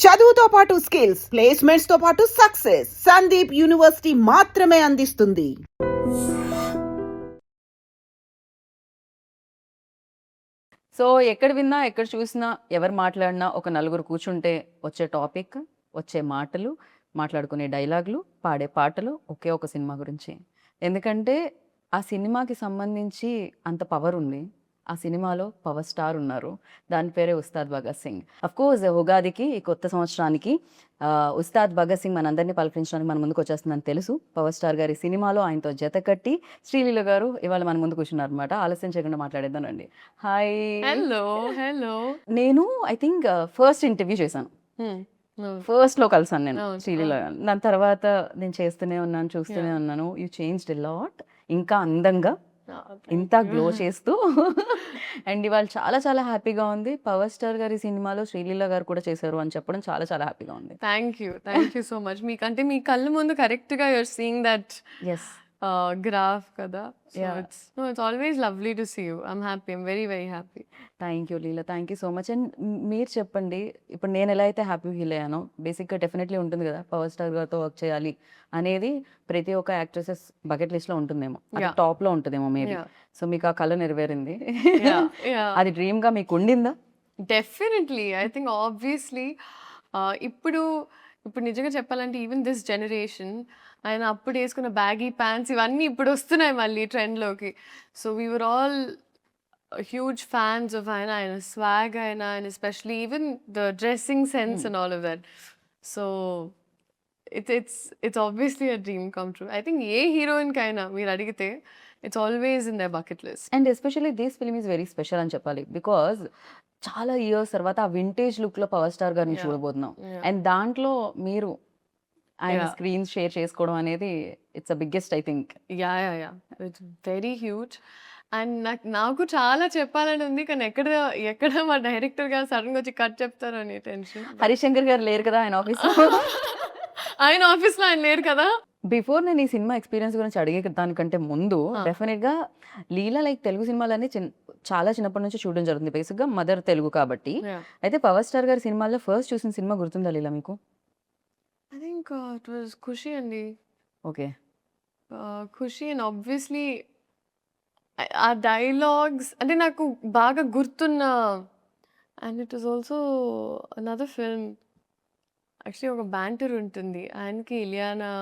చదువుతో పాటు skills, placements తో పాటు సక్సెస్ సందీప్ యూనివర్సిటీ మాత్రమే అందిస్తుంది. సో ఎక్కడ విన్నా, ఎక్కడ చూసినా, ఎవరు మాట్లాడినా ఒక నలుగురు కూర్చుంటే వచ్చే టాపిక్, వచ్చే మాటలు, మాట్లాడుకునే డైలాగులు, పాడే పాటలు ఒకే ఒక సినిమా గురించి. ఎందుకంటే ఆ సినిమాకి సంబంధించి అంత పవర్ ఉంది. ఆ సినిమాలో పవర్ స్టార్ ఉన్నారు. దాని పేరే ఉస్తాద్ భగత్ సింగ్. అఫ్కోర్స్ ఉగాదికి ఈ కొత్త సంవత్సరానికి ఉస్తాద్ భగత్ సింగ్ మనందరినీ పలకరించడానికి మన ముందుకు వచ్చేస్తుందని తెలుసు. పవర్ స్టార్ గారి సినిమాలో ఆయనతో జత కట్టి శ్రీలీల గారు ఇవాళ మన ముందు కూర్చున్నారు అనమాట. ఆలస్యం చేయకుండా మాట్లాడేద్దానండి. హాయ్. హలో హలో నేను ఐ థింక్ ఫస్ట్ ఇంటర్వ్యూ చేశాను. ఫస్ట్‌లో కలిసాను నేను అవును, శ్రీలీల గారిని. దాని తర్వాత నేను చేస్తూనే ఉన్నాను, చూస్తూనే ఉన్నాను. You changed a lot. ఇంకా అందంగా, ఇంత గ్లో చేస్తూ అండ్ ఇవాళ చాలా చాలా హ్యాపీగా ఉంది. పవర్ స్టార్ గారి సినిమాలో శ్రీలీల గారు కూడా చేశారు అని చెప్పడం చాలా చాలా హ్యాపీగా ఉంది. Thank you so much. మీకంటే మీ కళ్ళ ముందు కరెక్ట్గా you're seeing that S. Graph కదా. So Yeah. It's always lovely to see you. I'm happy, I'm very very happy. Thank you Leela, thank you so much. And మీరు చెప్పండి, ఇప్పుడు నేను ఎలా అయితే హ్యాపీ ఫీల్ అయ్యానో బేసిక్గా డెఫినెట్లీ ఉంటుంది కదా పవర్ స్టార్ గారితో వర్క్ చేయాలి అనేది ప్రతి ఒక్క యాక్ట్రెసెస్ బకెట్ లిస్ట్లో ఉంటుందేమో, అది Yeah. టాప్లో ఉంటుందేమో మేబీ. Yeah. సో మీకు ఆ కళ నెరవేరింది. Yeah. అది డ్రీమ్గా మీకు ఉండిందా? డెఫినెట్లీ ఐ థింక్ ఆబ్వియస్లీ ఇప్పుడు ఇప్పుడు నిజంగా చెప్పాలంటే ఈవెన్ దిస్ జనరేషన్ ఆయన అప్పుడు వేసుకున్న బ్యాగీ ప్యాంట్స్ ఇవన్నీ ఇప్పుడు వస్తున్నాయి మళ్ళీ ట్రెండ్లోకి. So we're all huge fans of ఆయన స్వాగ్ ఆయన especially even the dressing sense and all of that. So it's obviously a dream come true. I think ఏ హీరోయిన్కైనా మీరు అడిగితే it's always in the bucket list. And especially this film is very special అని చెప్పాలి. Because చాలా years తర్వాత ఆ vintage లుక్లో పవర్ స్టార్ గారిని Yeah. చూడబోతున్నాం. Yeah. అండ్ దాంట్లో మీరు ఆయన Yeah. స్క్రీన్ షేర్ చేసుకోవడం అనేది it's a biggest I think. Yeah it's very huge. And నాకు చాలా చెప్పాలని ఉంది, కానీ ఎక్కడ మా డైరెక్టర్ గారు సడన్గా వచ్చి కట్ చెప్తారు అని టెన్షన్. హరిశంకర్ గారు లేరు కదా ఆయన ఆఫీస్లో. ఆయన ఆఫీస్లో ఆయన లేరు కదా. బిఫోర్ నేను ఈ సినిమా ఎక్స్పీరియన్స్ గురించి అడిగే దానికంటే ముందు డెఫినెట్గా లీలా లైక్ తెలుగు సినిమాలన్నీ చాలా చిన్నప్పటి నుంచి చూడడం జరుగుతుంది. బేసిక్గా మదర్ తెలుగు కాబట్టి. Yeah. అయితే పవర్ స్టార్ గారి సినిమాల్లో ఫస్ట్ చూసిన సినిమా గుర్తుందా లీలా మీకు? ఐ థింక్ ఇట్ వాజ్ ఖుషి అండి. ఓకే. ఖుషి అండ్ ఆబ్వియస్లీ ఆ డైలాగ్స్ అంటే నాకు బాగా గుర్తున్న. And it was also another film. Actually ఒక బ్యాంటర్ ఉంటుంది ఆయనకి ఇలియానా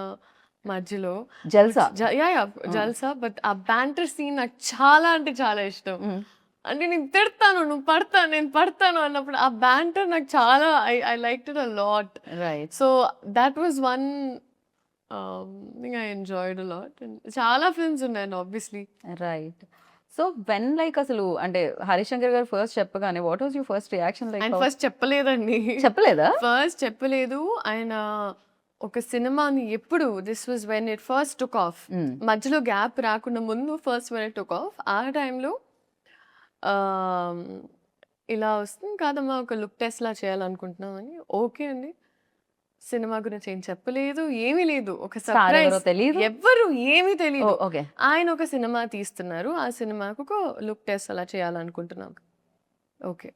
మధ్యలో. జల్సా. జల్సా. బట్ ఆ బ్యాంటర్ సీన్ నాకు చాలా అంటే చాలా ఇష్టం. అంటే నేను తిడతాను, నువ్వు పడతాను, నేను పడతాను అన్నప్పుడు ఆ బ్యాంటర్ నాకు చాలా I liked it a lot. Right. So that was one thing I enjoyed a lot. చాలా ఫిల్మ్స్ ఉన్నాయండి obviously. Right. So when like అసలు అంటే హరిశంకర్ గారు ఫస్ట్ చెప్పగానే what was your first reaction? Like and first చెప్పలేదండి. చెప్పలేదా? ఫస్ట్ చెప్పలేదు. ఆయన ఒక సినిమాని ఎప్పుడు this was when it first took off. మధ్యలో గ్యాప్ రాకుండా ముందు first when it took off ఆ టైంలో ఇలా వస్తుంది కాదమ్మా ఒక లుక్ టెస్ట్ లా చేయాలనుకుంటున్నాం అని. ఓకే అండి. సినిమా గురించి ఏం చెప్పలేదు, ఏమీ లేదు. ఒక సర్ప్రైజ్, తెలీదు, ఎవ్వరు ఏమీ తెలియదు. ఓకే. ఆయన ఒక సినిమా తీస్తున్నారు, ఆ సినిమాకు ఒక లుక్ టెస్ట్ అలా చేయాలనుకుంటున్నాం. ఓకే.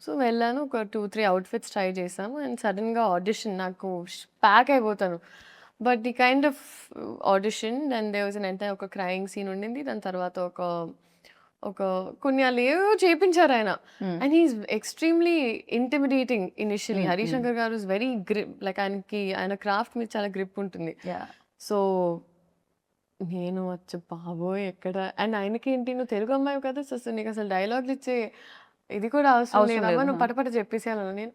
సో వెళ్ళాను, ఒక 2-3 అవుట్ఫిట్స్ ట్రై చేసాము. అండ్ సడన్గా ఆడిషన్, నాకు ప్యాక్ అయిపోతాను. But the kind of audition and they was అంటే ఒక క్రయింగ్ సీన్ ఉండింది. దాని తర్వాత ఒక కొన్ని వాళ్ళు ఏవో చేయించారు ఆయన. And he's extremely intimidating initially. Harishankar గారు ఇస్ వెరీ గ్రిప్, లైక్ ఆయన క్రాఫ్ట్ మీద చాలా గ్రిప్ ఉంటుంది. సో నేను వచ్చి బాబోయ్ ఎక్కడ. అండ్ ఆయనకి ఏంటి, నువ్వు తెలుగు అమ్మాయి కదా, సో నీకు అసలు డైలాగ్లు ఇచ్చే ఇది కూడా అవసరం లేదమ్మా, నువ్వు పటపట చెప్పేసేయాలన్నా. నేను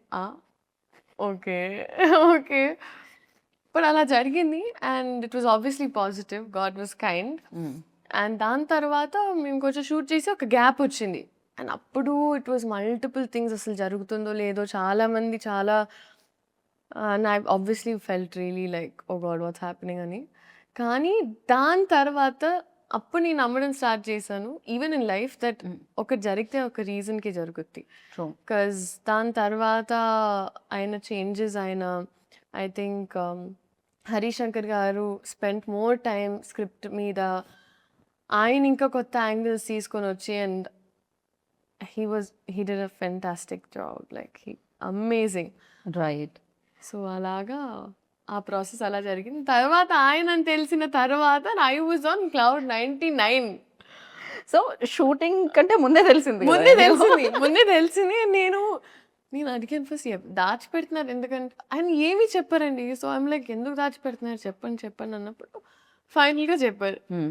ఓకే ఓకే. బట్ అలా జరిగింది. And it was obviously positive, God was kind. And దాని తర్వాత మేము కొంచెం షూట్ చేసి ఒక గ్యాప్ వచ్చింది. అండ్ అప్పుడు ఇట్ వాజ్ మల్టిపుల్ థింగ్స్, అసలు జరుగుతుందో లేదో చాలామంది చాలా I obviously felt really like oh god what's happening అని. కానీ దాని తర్వాత అప్పుడు నేను నమ్మడం స్టార్ట్ చేశాను, ఈవెన్ ఇన్ లైఫ్ దట్ ఒకటి జరిగితే ఒక రీజన్కి జరుగుద్ది. బికాజ్ దాని తర్వాత ఆయన చేంజెస్, ఆయన ఐ థింక్ హరిశంకర్ గారు స్పెండ్ మోర్ టైం స్క్రిప్ట్ మీద. ఆయన ఇంకా కొత్త యాంగిల్స్ తీసుకొని వచ్చి and he did a fantastic job, like he amazing. Right. So అలాగా ఆ ప్రాసెస్ అలా జరిగింది. తర్వాత ఆయనని తెలిసిన తర్వాత I was on cloud 99. So shooting కంటే ముందే తెలిసింది కదా ముందే నీకు? ముందే తెలిసింది. నేను అడిగాను ఫస్ట్ దాచిపెడుతున్నారు ఎందుకంటే ఆయన ఏమీ చెప్పారండి. సో ఐమ్ లైక్ ఎందుకు దాచిపెడుతున్నారు చెప్పండి అన్నప్పుడు ఫైనల్గా చెప్పారు. Hmm.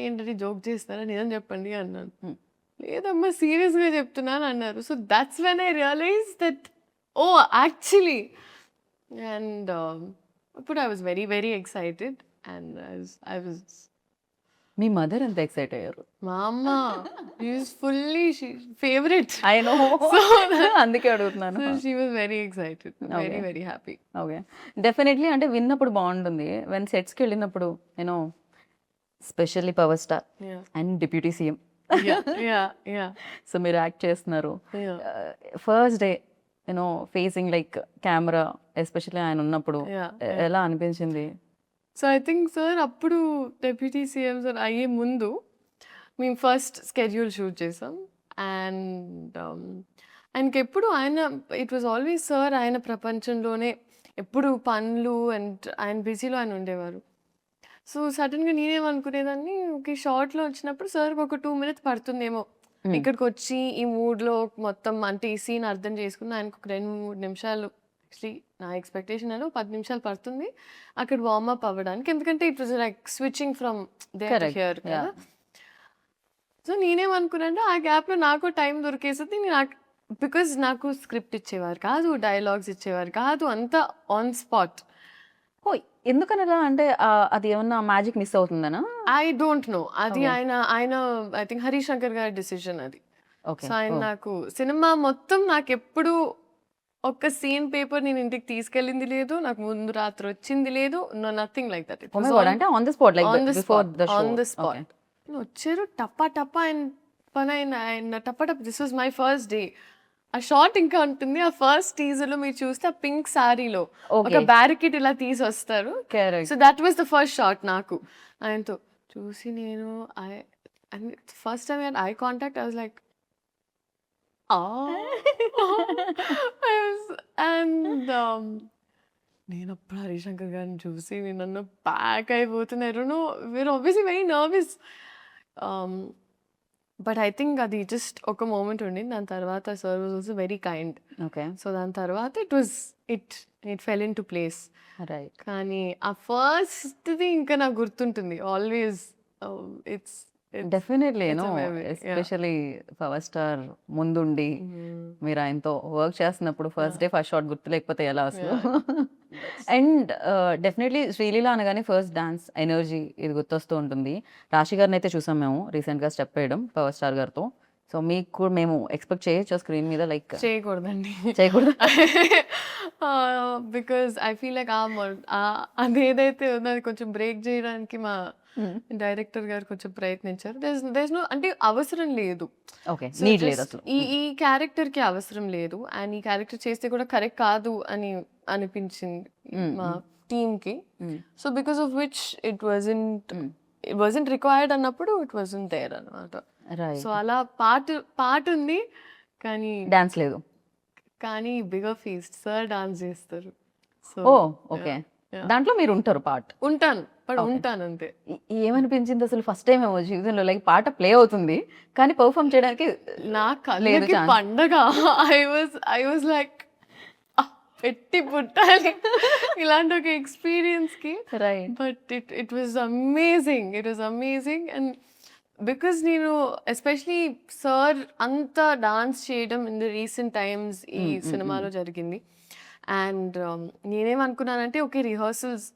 ఏంటంటే జోక్ చేస్తారా నిజం చెప్పండి అన్నాను. Hmm. లేదమ్మా సీరియస్గా చెప్తున్నాను అన్నారు. So that's when I realise that oh actually and అప్పుడు I was very very excited and I was మీ మదర్ ఎంత ఎక్సైట్ అయ్యారు? మా అమ్మ is fully favourite. I know. అందుకే అడుగుతున్నాను. So she was very excited, very Okay. very happy. Okay, definitely అంటే విన్నప్పుడు బాగుంటుంది. వెన్ సెట్స్కి వెళ్ళినప్పుడు you know specially power star Yeah, and deputy CM. yeah. So మీరు యాక్ట్ చేస్తున్నారు. Yeah. First day you know facing like camera especially ఆయన ఉన్నప్పుడు Yeah, ఎలా అనిపించింది? సో ఐ థింక్ సార్ అప్పుడు డెప్యూటీ సీఎం సార్ అయ్యే ముందు మేము ఫస్ట్ స్కెడ్యూల్ షూట్ చేసాం. అండ్ ఆయనకి ఎప్పుడు ఇట్ వాజ్ ఆల్వేస్ సార్ ఆయన ప్రపంచంలోనే ఎప్పుడు పనులు అండ్ ఆయన బిజీలో ఆయన ఉండేవారు. సో సడన్గా నేనేమనుకునేదాన్ని ఓకే షార్ట్లో వచ్చినప్పుడు సార్కి ఒక 2 minutes పడుతుందేమో ఇక్కడికి వచ్చి ఈ మూడ్లో మొత్తం అంటే ఈ సీన్ అర్థం చేసుకుని ఆయనకు ఒక 2-3 నిమిషాలు యాక్చువల్లీ నా ఎక్స్పెక్టేషన్ 10 నిమిషాలు పడుతుంది అక్కడ వార్మప్ అవ్వడానికి. ఎందుకంటే it was like switching from there to Correct. Here కదా. Yeah. సో నేనేమనుకున్నానంటే ఆ గ్యాప్లో నాకు టైం దొరికేస్తుంది. బికాజ్ నాకు స్క్రిప్ట్ ఇచ్చేవారు కాదు, డైలాగ్స్ ఇచ్చేవారు కాదు, అంతా ఆన్ స్పాట్. ఓ, ఎందుకని అలా అంటే అది ఏమన్నా మ్యాజిక్ మిస్ అవుతుందనా? ఐ డోంట్ నో అది Okay. ఆయన ఐ థింక్ హరీష్ శంకర్ గారి డిసిజన్ అది. ఓకే. సో ఆయన నాకు సినిమా మొత్తం నాకు ఎప్పుడు ఒక్క సీన్ పేపర్ నేను ఇంటికి తీసుకెళ్ళింది లేదు, నాకు ముందు రాత్రి వచ్చింది లేదు, నథింగ్ లైక్ దట్. అంటే on the spot like before the show. On the spot వచ్చారు టప్పా టప్పా ఆయన పని ఆయన టప్పా టప్ప. This was my first day. ఆ షార్ట్ ఇంకా ఉంటుంది. ఆ ఫస్ట్ టీజర్ లో మీరు చూస్తే ఆ పింక్ సారీలో ఒక బ్యారికేడ్ ఇలా తీసి వస్తారు. So that was the first shot. నాకు ఆయనతో చూసి నేను first time I contact I was like and నేను అప్పుడు హరిశంకర్ గారిని చూసి నన్ను ప్యాక్ అయిపోతున్నారు. We are obviously very nervous. But I think అది జస్ట్ ఒక మూమెంట్ ఉండింది. దాని తర్వాత sir was also very kind. Okay, so దాని తర్వాత it fell in to place. Right. కానీ ఆ ఫస్ట్ది ఇంకా నాకు గుర్తుంటుంది always. It's definitely It's a no, memory, yeah. Especially power star ముందుండి మీరు ఆయనతో వర్క్ చేస్తున్నప్పుడు ఫస్ట్ డే ఫస్ట్ షాట్ గుర్తు లేకపోతే ఎలా అసలు? అండ్ డెఫినెట్లీ శ్రీలీల అనగానే ఫస్ట్ డాన్స్ ఎనర్జీ ఇది గుర్తొస్తూ ఉంటుంది. రాశి గారిని అయితే చూసాం మేము రీసెంట్గా స్టెప్ వేయడం పవర్ స్టార్ గారితో. సో మీకు కూడా మేము ఎక్స్పెక్ట్ చేయొచ్చు స్క్రీన్ మీద లైక్ చేయకూడదండి. చేయకూడదు? బికాజ్ ఐ ఫీల్ లైక్ అదేదైతే ఉందో అది కొంచెం బ్రేక్ చేయడానికి మా డైరెక్టర్ గారు కొంచెం ప్రయత్నించారు. దేస్ నో అంటే అవసరం లేదు. ఓకే, So నీడ్ లేదు just అసలు. ఈ క్యారెక్టర్కి అవసరం లేదు అండ్ ఈ క్యారెక్టర్ చేస్తే కూడా కరెక్ట్ కాదు అని అనిపించింది మా టీమ్కి. So because of which it wasn't required అన్నప్పుడు ఇట్ వాజంట్ దేర్ అనమాట. రైట్. సో అలా పాట ఉంది డాన్స్ లేదు. కానీ బిగర్ ఫీస్ట్ సార్ డాన్స్ చేస్తారు. సో ఓ ఓకే, దాంట్లో మీరు ఉంటారు పార్ట్. ఉంటాను అంతే. ఏమనిపించింది అసలు ఫస్ట్ టైం ఏమో జీవితంలో లైక్ పాట ప్లే అవుతుంది కానీ పర్ఫామ్ చేయడానికి నాకు లేదు కళ్ళకి chance. పండగ. ఐ వాజ్ లైక్ పెట్టి పుట్టాలి ఇలాంటి ఒక ఎక్స్పీరియన్స్ కి. Right. But it was amazing and because నేను ఎస్పెషలీ సార్ అంత డాన్స్ చేయడం ఇన్ ద రీసెంట్ టైమ్స్ ఈ సినిమాలో జరిగింది. అండ్ నేనేమనుకున్నానంటే ఓకే రిహర్సల్స్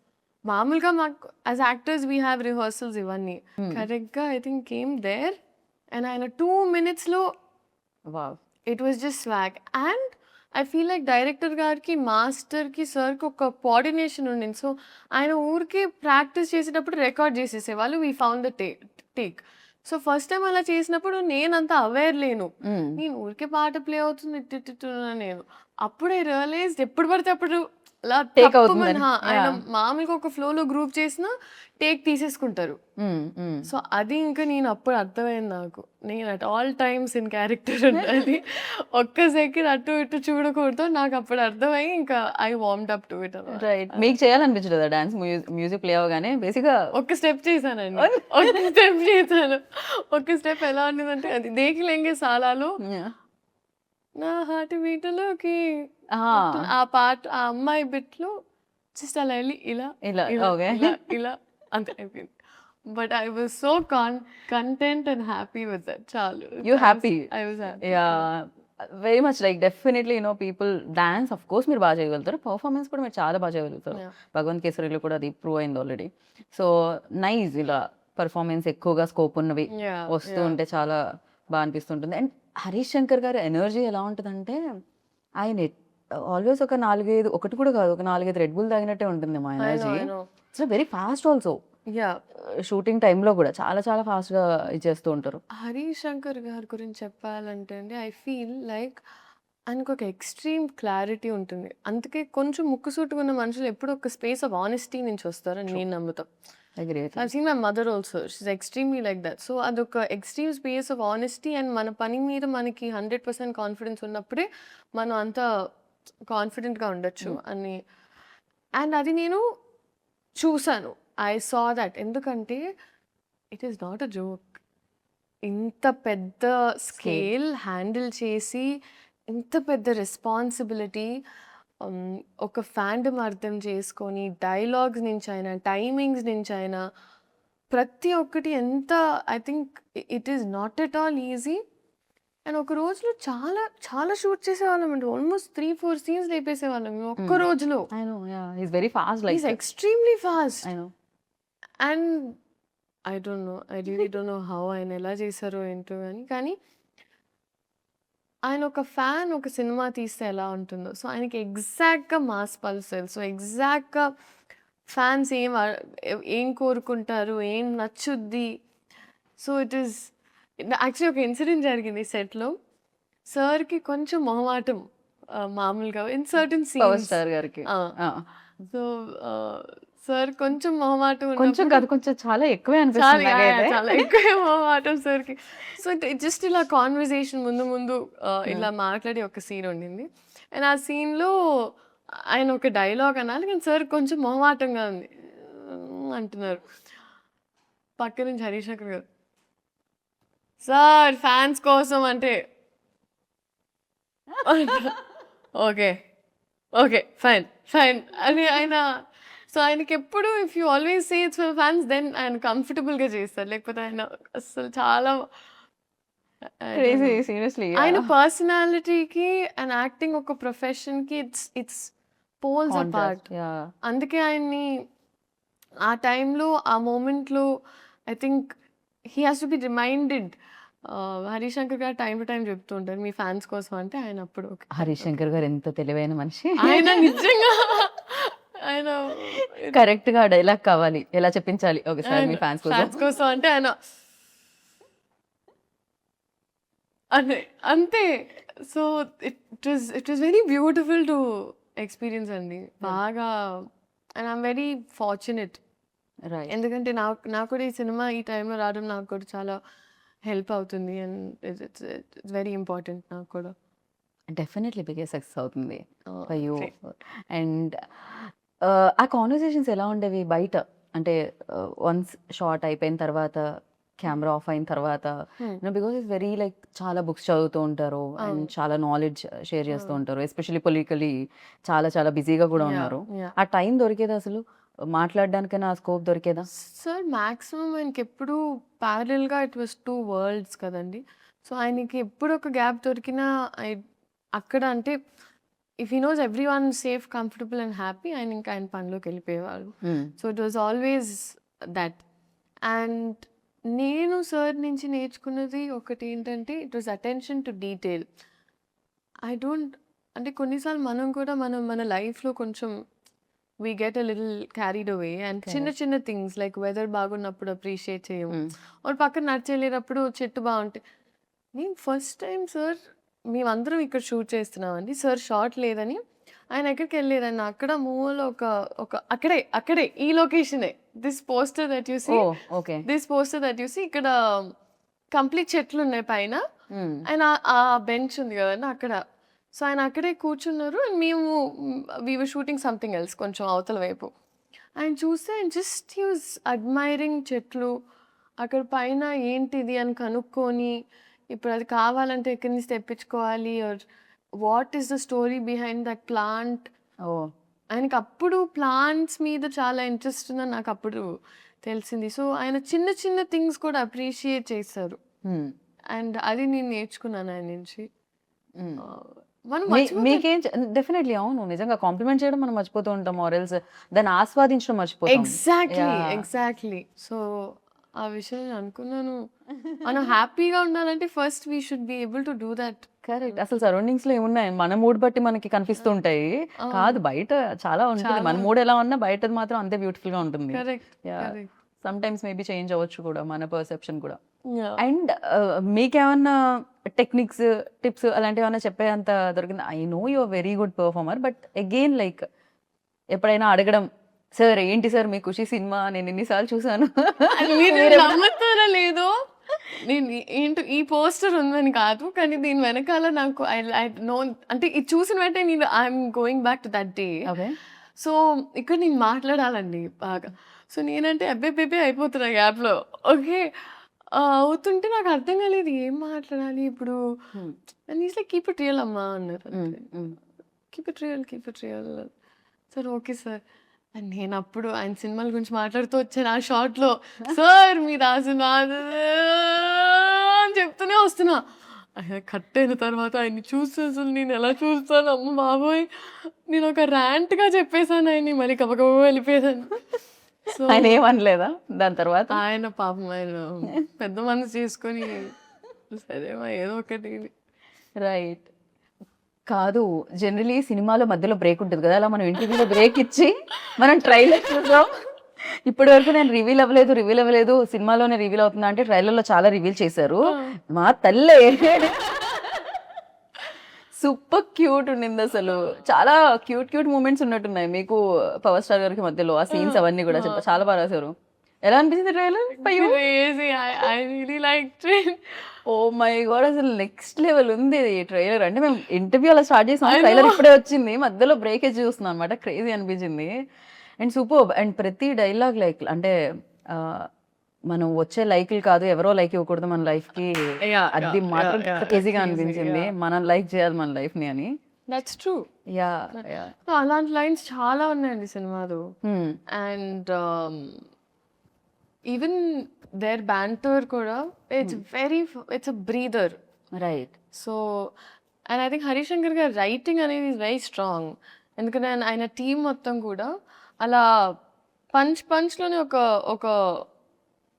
మామూలుగా మాకు as actors we have rehearsals ఇవన్నీ కరెక్ట్గా I think came there and ఆయన 2 minutes wow. It was just swag. And I feel like director గారికి మాస్టర్కి సార్కి ఒక కోఆర్డినేషన్ ఉండింది. సో ఆయన ఊరికి ప్రాక్టీస్ చేసేటప్పుడు రికార్డ్ చేసేసేవాళ్ళు. We found the take. So first time అలా చేసినప్పుడు నేనంతా అవేర్ లేను. నేను ఊరికే పాట ప్లే అవుతుంది నేను అప్పుడే రియలైజ్ ఎప్పుడు పడితే అప్పుడు అలా Take తప్పుమని అవుతుందని. ఆయన Yeah. మామూలుగా ఒక ఫ్లోలో గ్రూప్ చేసినా టేక్ తీసేసుకుంటారు. సో అది ఇంకా నేను అప్పుడు అర్థమైంది నాకు. నేను at all times in character ఉండాలి. ఒక్క సెకండ్ అటు ఇటు చూడకూడదు. నాకు అప్పుడు అర్థమయ్యి ఇంకా ఐ వార్మ్డ్ అప్ టు ఇట్ అన్నమాట. రైట్. మీకు చేయాలనిపించలేదా డాన్స్? మ్యూజిక్ ప్లే అవ్వగానే బేసిక్గా ఒక్క స్టెప్ చేశానండి. ఒక్క స్టెప్ చేశాను. ఒక్క స్టెప్ ఎలా ఉండేదంటే అది 'దేఖ్ లెంగే సాలాలో' నా హార్ట్ బీట్‌లోకి ఆ పాట ఆ అమ్మాయి బిట్‌లో జస్ట్ అలా ఎళ్లి ఇలా ఇలా ఇలా ఓకే. ఇలా ఇలా అంతే అయిపోయింది. But I was so content and happy with that. చాలు. You happy. I was happy. Yeah, very much like definitely people dance of course మీరు బాగా చేయగలుగుతారు, పర్ఫార్మెన్స్ కూడా మీరు చాలా బాగా చేయగలుగుతారు. Yeah. భగవంత్ కేసరిలో కూడా అది ప్రూవ్ అయింది ఆల్రెడీ. సో నైస్, ఇలా పర్ఫార్మెన్స్ ఎక్కువగా స్కోప్ ఉన్నవి Yeah, వస్తూ yeah. ఉంటే చాలా బాగా అనిపిస్తుంటుంది. అండ్ హరీష్ శంకర్ గారి ఎనర్జీ ఎలా ఉంటుందంటే ఆయన ఆల్వేస్ ఒక 4-5 ఒకటి కూడా కాదు, ఒక 4-5 రెడ్ బుల్ తాగినట్టే ఉంటుంది మా I know, energy. I know. It's very fast also. Yeah. Shooting టైంలో కూడా చాలా చాలా ఫాస్ట్గా ఇచ్చేస్తూ ఉంటారు. హరీష్ శంకర్ గారి గురించి చెప్పాలంటే అండి, ఐ ఫీల్ లైక్ ఆయనకు ఒక ఎక్స్‌ట్రీమ్ క్లారిటీ ఉంటుంది. అందుకే కొంచెం ముక్కుసూటిగా ఉన్న మనుషులు ఎప్పుడూ ఒక స్పేస్ ఆఫ్ ఆనెస్టీ నుంచి వస్తారని నేను నమ్ముతా. Agree. I've seen my mother also. She's extremely like that. So అదొక extreme space of honesty and మన పని మీద మనకి 100% కాన్ఫిడెన్స్ ఉన్నప్పుడే మనం అంత కాన్ఫిడెంట్‌గా ఉండొచ్చు అని. అండ్ అది నేను చూసాను. I saw that. ఎందుకంటే it is not a joke. ఇంత పెద్ద స్కేల్ హ్యాండిల్ చేసి, ఇంత పెద్ద రెస్పాన్సిబిలిటీ, ఒక ఫాండమ్ అర్థం చేసుకొని, డైలాగ్స్ నుంచి అయినా, టైమింగ్స్ నుంచి అయినా, ప్రతి ఒక్కటి ఎంత I think it is not at all easy. And ఒక రోజులో చాలా చాలా షూట్ చేసేవాళ్ళం అండి. ఆల్మోస్ట్ 3-4 సీన్స్ లేపేసేవాళ్ళం మేము ఒక్క రోజులో. I know, yeah, he is very fast like is extremely fast. I know. And I don't no, I really don't know how ఆయన ఎలా చేశారో ఏంటో కానీ ఆయన ఒక ఫ్యాన్ ఒక సినిమా తీస్తే ఎలా ఉంటుందో, సో ఆయనకి ఎగ్జాక్ట్గా మాస్ పల్స్ తెలుసు. ఎగ్జాక్ట్గా ఫ్యాన్స్ ఏం కోరుకుంటారు, ఏం నచ్చుద్ది. సో ఇట్ ఈస్ యాక్చువల్లీ ఒక ఇన్సిడెంట్ జరిగింది సెట్లో. సార్కి కొంచెం మొహమాటం మామూలుగా in certain power scenes. Star గారికి సో సార్ కొంచెం మొహమాటం కొంచెం ఉన్నప్పుడు కాదు, కొంచెం చాలా ఎక్కువే చాలా అనిపిస్తుంది నాకైతే. చాలా ఎక్కువ మొహమాటం సార్కి. సో జస్ట్ ఇలా కాన్వర్సేషన్ ముందు ఇలా మాట్లాడి ఒక సీన్ ఉండింది. అండ్ ఆ సీన్లో ఆయన ఒక డైలాగ్ అనాలి కానీ సార్ కొంచెం మొహమాటంగా ఉంది అంటున్నారు. పక్క నుంచి హరీష్ శంకర్ గారు, సార్ ఫ్యాన్స్ కోసం అంటే ఓకే ఓకే ఫైన్ ఫైన్ అని ఆయన. సో ఆయనకి ఎప్పుడు if you always say it's for fans then ఆయన కంఫర్టబుల్గా చేస్తారు. లేకపోతే ఆయన అసలు చాలా Crazy, seriously. ఆయన పర్సనాలిటీకి అండ్ యాక్టింగ్ ఒక ప్రొఫెషన్కి ఇట్స్ పోల్స్ అపార్ట్. అందుకే ఆయన్ని ఆ టైంలో ఆ మూమెంట్లో I think he has to be reminded. Harish Shankar గారు టైం టు టైం చెప్తూ ఉంటారు మీ ఫ్యాన్స్ కోసం అంటే ఆయన అప్పుడు హరీష్ శంకర్ గారు ఎంత తెలివైన మనిషి. ఆయన నిజంగా ఆయన కరెక్ట్ గా డైలాగ్ కావాలి, ఎలా చెప్పించాలి ఒకసారి మీ ఫ్యాన్స్ కోసం అంటే ఆయన అంతే. So it was very beautiful to experience అండి. బాగా and I'm very fortunate. Right. ఎందుకంటే నాకు కూడా ఈ సినిమా ఈ టైంలో రావడం నాకు కూడా చాలా హెల్ప్ అవుతుంది. అండ్ ఇట్స్ వెరీ ఇంపార్టెంట్ నాకు కూడా. డెఫినెట్లీ బిగ్గెస్ట్ సక్సెస్ అవుతుంది ఫర్ యూ. great. అండ్ ఆ కాన్వర్సేషన్స్ ఎలా ఉండేవి బయట? అంటే వన్స్ షార్ట్ అయిపోయిన తర్వాత, కెమెరా ఆఫ్ అయిన తర్వాత, బికాస్ ఇట్స్ వెరీ లైక్ చాలా బుక్స్ చదువుతూ ఉంటారు అండ్ చాలా నాలెడ్జ్ షేర్ చేస్తూ ఉంటారు, ఎస్పెషల్లీ పొలిటికలీ చాలా చాలా బిజీగా కూడా ఉన్నారు. ఆ టైం దొరికేదా అసలు మాట్లాడడానికైనా ఆ స్కోప్ దొరికేదా? సార్ మ్యాక్సిమం ఆయనకి ఎప్పుడు ప్యారల్గా ఇట్ వాస్ 2 వరల్డ్స్ కదండి. సో ఆయనకి ఎప్పుడు ఒక గ్యాప్ దొరికినా అక్కడ అంటే if he knows everyone safe comfortable and happy ఆయన ఇంకా ఆయన పనిలోకి వెళ్ళిపోయేవాళ్ళు. So it was always that. And నేను సార్ నుంచి నేర్చుకున్నది ఒకటి ఏంటంటే it was attention to detail. అంటే కొన్నిసార్లు మనం కూడా మన లైఫ్లో కొంచెం we get a little carried away and చిన్న థింగ్స్ లైక్ వెదర్ బాగున్నప్పుడు అప్రిషియేట్ చేయము, ఒక పక్కన నడిచెళ్ళేటప్పుడు చెట్టు బాగుంటే. నేను ఫస్ట్ టైం సార్ మేమందరం ఇక్కడ షూట్ చేస్తున్నామండి, సార్ షార్ట్ లేదని ఆయన ఎక్కడికి వెళ్ళారన్న అక్కడ మూవీలో ఒక అక్కడే ఈ లొకేషనే this poster that you see oh okay. This poster that you see ఇక్కడ కంప్లీట్ చెట్లు ఉన్నాయి పైన. ఆయన ఆ బెంచ్ ఉంది కదండి అక్కడ. సో ఆయన అక్కడే కూర్చున్నారు అండ్ మేము we were shooting something else కొంచెం అవతల వైపు. ఆయన చూస్తే ఆయన జస్ట్ హీ వాజ్ అడ్మైరింగ్ చెట్లు. అక్కడ పైన ఏంటిది అని కనుక్కొని ఇప్పుడు అది కావాలంటే ఎక్కడి నుంచి తెప్పించుకోవాలి or what is the story behind that plant. Oh ఆయనకి అప్పుడు ప్లాంట్స్ మీద చాలా ఇంట్రెస్ట్ ఉందని నాకు అప్పుడు తెలిసింది. సో ఆయన చిన్న చిన్న థింగ్స్ కూడా అప్రిషియేట్ చేశారు అండ్ అది నేను నేర్చుకున్నాను ఆయన నుంచి. మనం మీకేం డెఫినెట్లీ అవును నిజంగా కాంప్లిమెంట్ చేయడం మనం మర్చిపోతూ ఉంటాం ఆర్ఎల్స్ దాన్ని ఆస్వాదించడం మర్చిపోతాం. ఎగ్జాక్ట్లీ. సో ఆ విషయం నేను అనుకున్నాను మనం హ్యాపీగా ఉండాలంటే first we should be able to do that. Correct. అసలు సరౌండింగ్స్ లో ఏమున్నాయి మన మూడ్ బట్టి మనకి కనిపిస్తూ ఉంటాయి. కాదు బయట చాలా ఉంటుంది. మన మూడ్ ఎలా ఉన్నా బయటది మాత్రం అంతే బ్యూటిఫుల్ గా ఉంటుంది. సమ్ టైమ్స్ మేబీ చేంజ్ అవ్వచ్చు కూడా మన పర్సెప్షన్ కూడా. అండ్ మీకేమన్నా టెక్నిక్స్ టిప్స్ అలాంటివి ఏమన్నా చెప్పేంత దొరికింది? I know you are very good performer but again like ఎప్పుడైనా అడగడం సార్ ఏంటి సార్ మీ ఖుషి సినిమా నేను ఎన్నిసార్లు చూసాను నమ్ముతారా లేదో నేను ఏంటో ఈ పోస్టర్ ఉందని కాదు కానీ దీని వెనకాల నాకు ఐ నో అంటే ఇది చూసిన వెంటనే నేను I'm going back to that day. So ఇక్కడ నేను మాట్లాడాలండి బాగా. సో నేనంటే అబ్బే అయిపోతున్నా గ్యాప్లో. ఓకే అవుతుంటే నాకు అర్థం కాలేదు ఏం మాట్లాడాలి ఇప్పుడు. And is like keep it real అమ్మా అన్నారు. Keep it real sir okay sir. And నేను అప్పుడు ఆయన సినిమాల గురించి మాట్లాడుతూ వచ్చాను ఆ షార్ట్లో. సార్ మీరు ఆ సినిమా అని చెప్తూనే వస్తున్నా. ఆయన కట్ అయిన తర్వాత ఆయన్ని చూస్తే అసలు నేను ఎలా చూస్తాను అమ్మ బాబోయ్ నేను ఒక ర్యాంట్గా చెప్పేశాను ఆయన్ని మళ్ళీ కబకబ వెళ్ళిపోయాను. సో ఆయన ఏమనలేదా దాని తర్వాత? ఆయన పాపం ఆయన పెద్ద మనసు చేసుకొని సరేమా ఏదో ఒకటి. రైట్. కాదు జనరలీ సినిమాలో మధ్యలో బ్రేక్ ఉంటుంది కదా అలా మనం ఇంటర్వ్యూలో బ్రేక్ ఇచ్చి మనం ట్రైలర్ చూద్దాం. ఇప్పటి వరకు నేను రివీల్ అవ్వలేదు సినిమాలోనే రివీల్ అవుతుందా అంటే ట్రైలర్లో చాలా రివీల్ చేశారు. మా తల్లే సూపర్ క్యూట్ ఉండింది అసలు. చాలా క్యూట్ మూమెంట్స్ ఉన్నట్టున్నాయి మీకు పవర్ స్టార్ గారికి మధ్యలో ఆ సీన్స్ అవన్నీ కూడా చాలా బాగా రాశారు. ఎలా అనిపించింది ట్రైలర్? ఓ మై గాడ్ అసలు నెక్స్ట్ లెవెల్ ఉంది ట్రైలర్. అంటే మేము ఇంటర్వ్యూ అలా స్టార్ట్ చేసాం ట్రైలర్ ఇప్పుడే వచ్చింది మధ్యలో బ్రేక్ చూస్తున్నాం అనమాట. క్రేజీ అనిపించింది అండ్ సూపర్. అండ్ ప్రతి డైలాగ్ లైక్ అంటే మనం వచ్చే లైక్లు కాదు ఎవరో లైక్ ఇవ్వకూడదు మన లైఫ్ కి అది మాత్రం క్రేజీగా అనిపించింది. మనం లైక్ చేయాలి మన లైఫ్ ని అని. That's true. అలాంటి లైన్స్ చాలా ఉన్నాయండి సినిమాలో. అండ్ ఈవెన్ దేర్ బ్యాంటర్ కూడా it's a breather. Right. So and I think Harishankar గారి రైటింగ్ అనేది ఈజ్ వెరీ స్ట్రాంగ్. ఎందుకంటే ఆయన టీం మొత్తం కూడా అలా పంచ్లోనే ఒక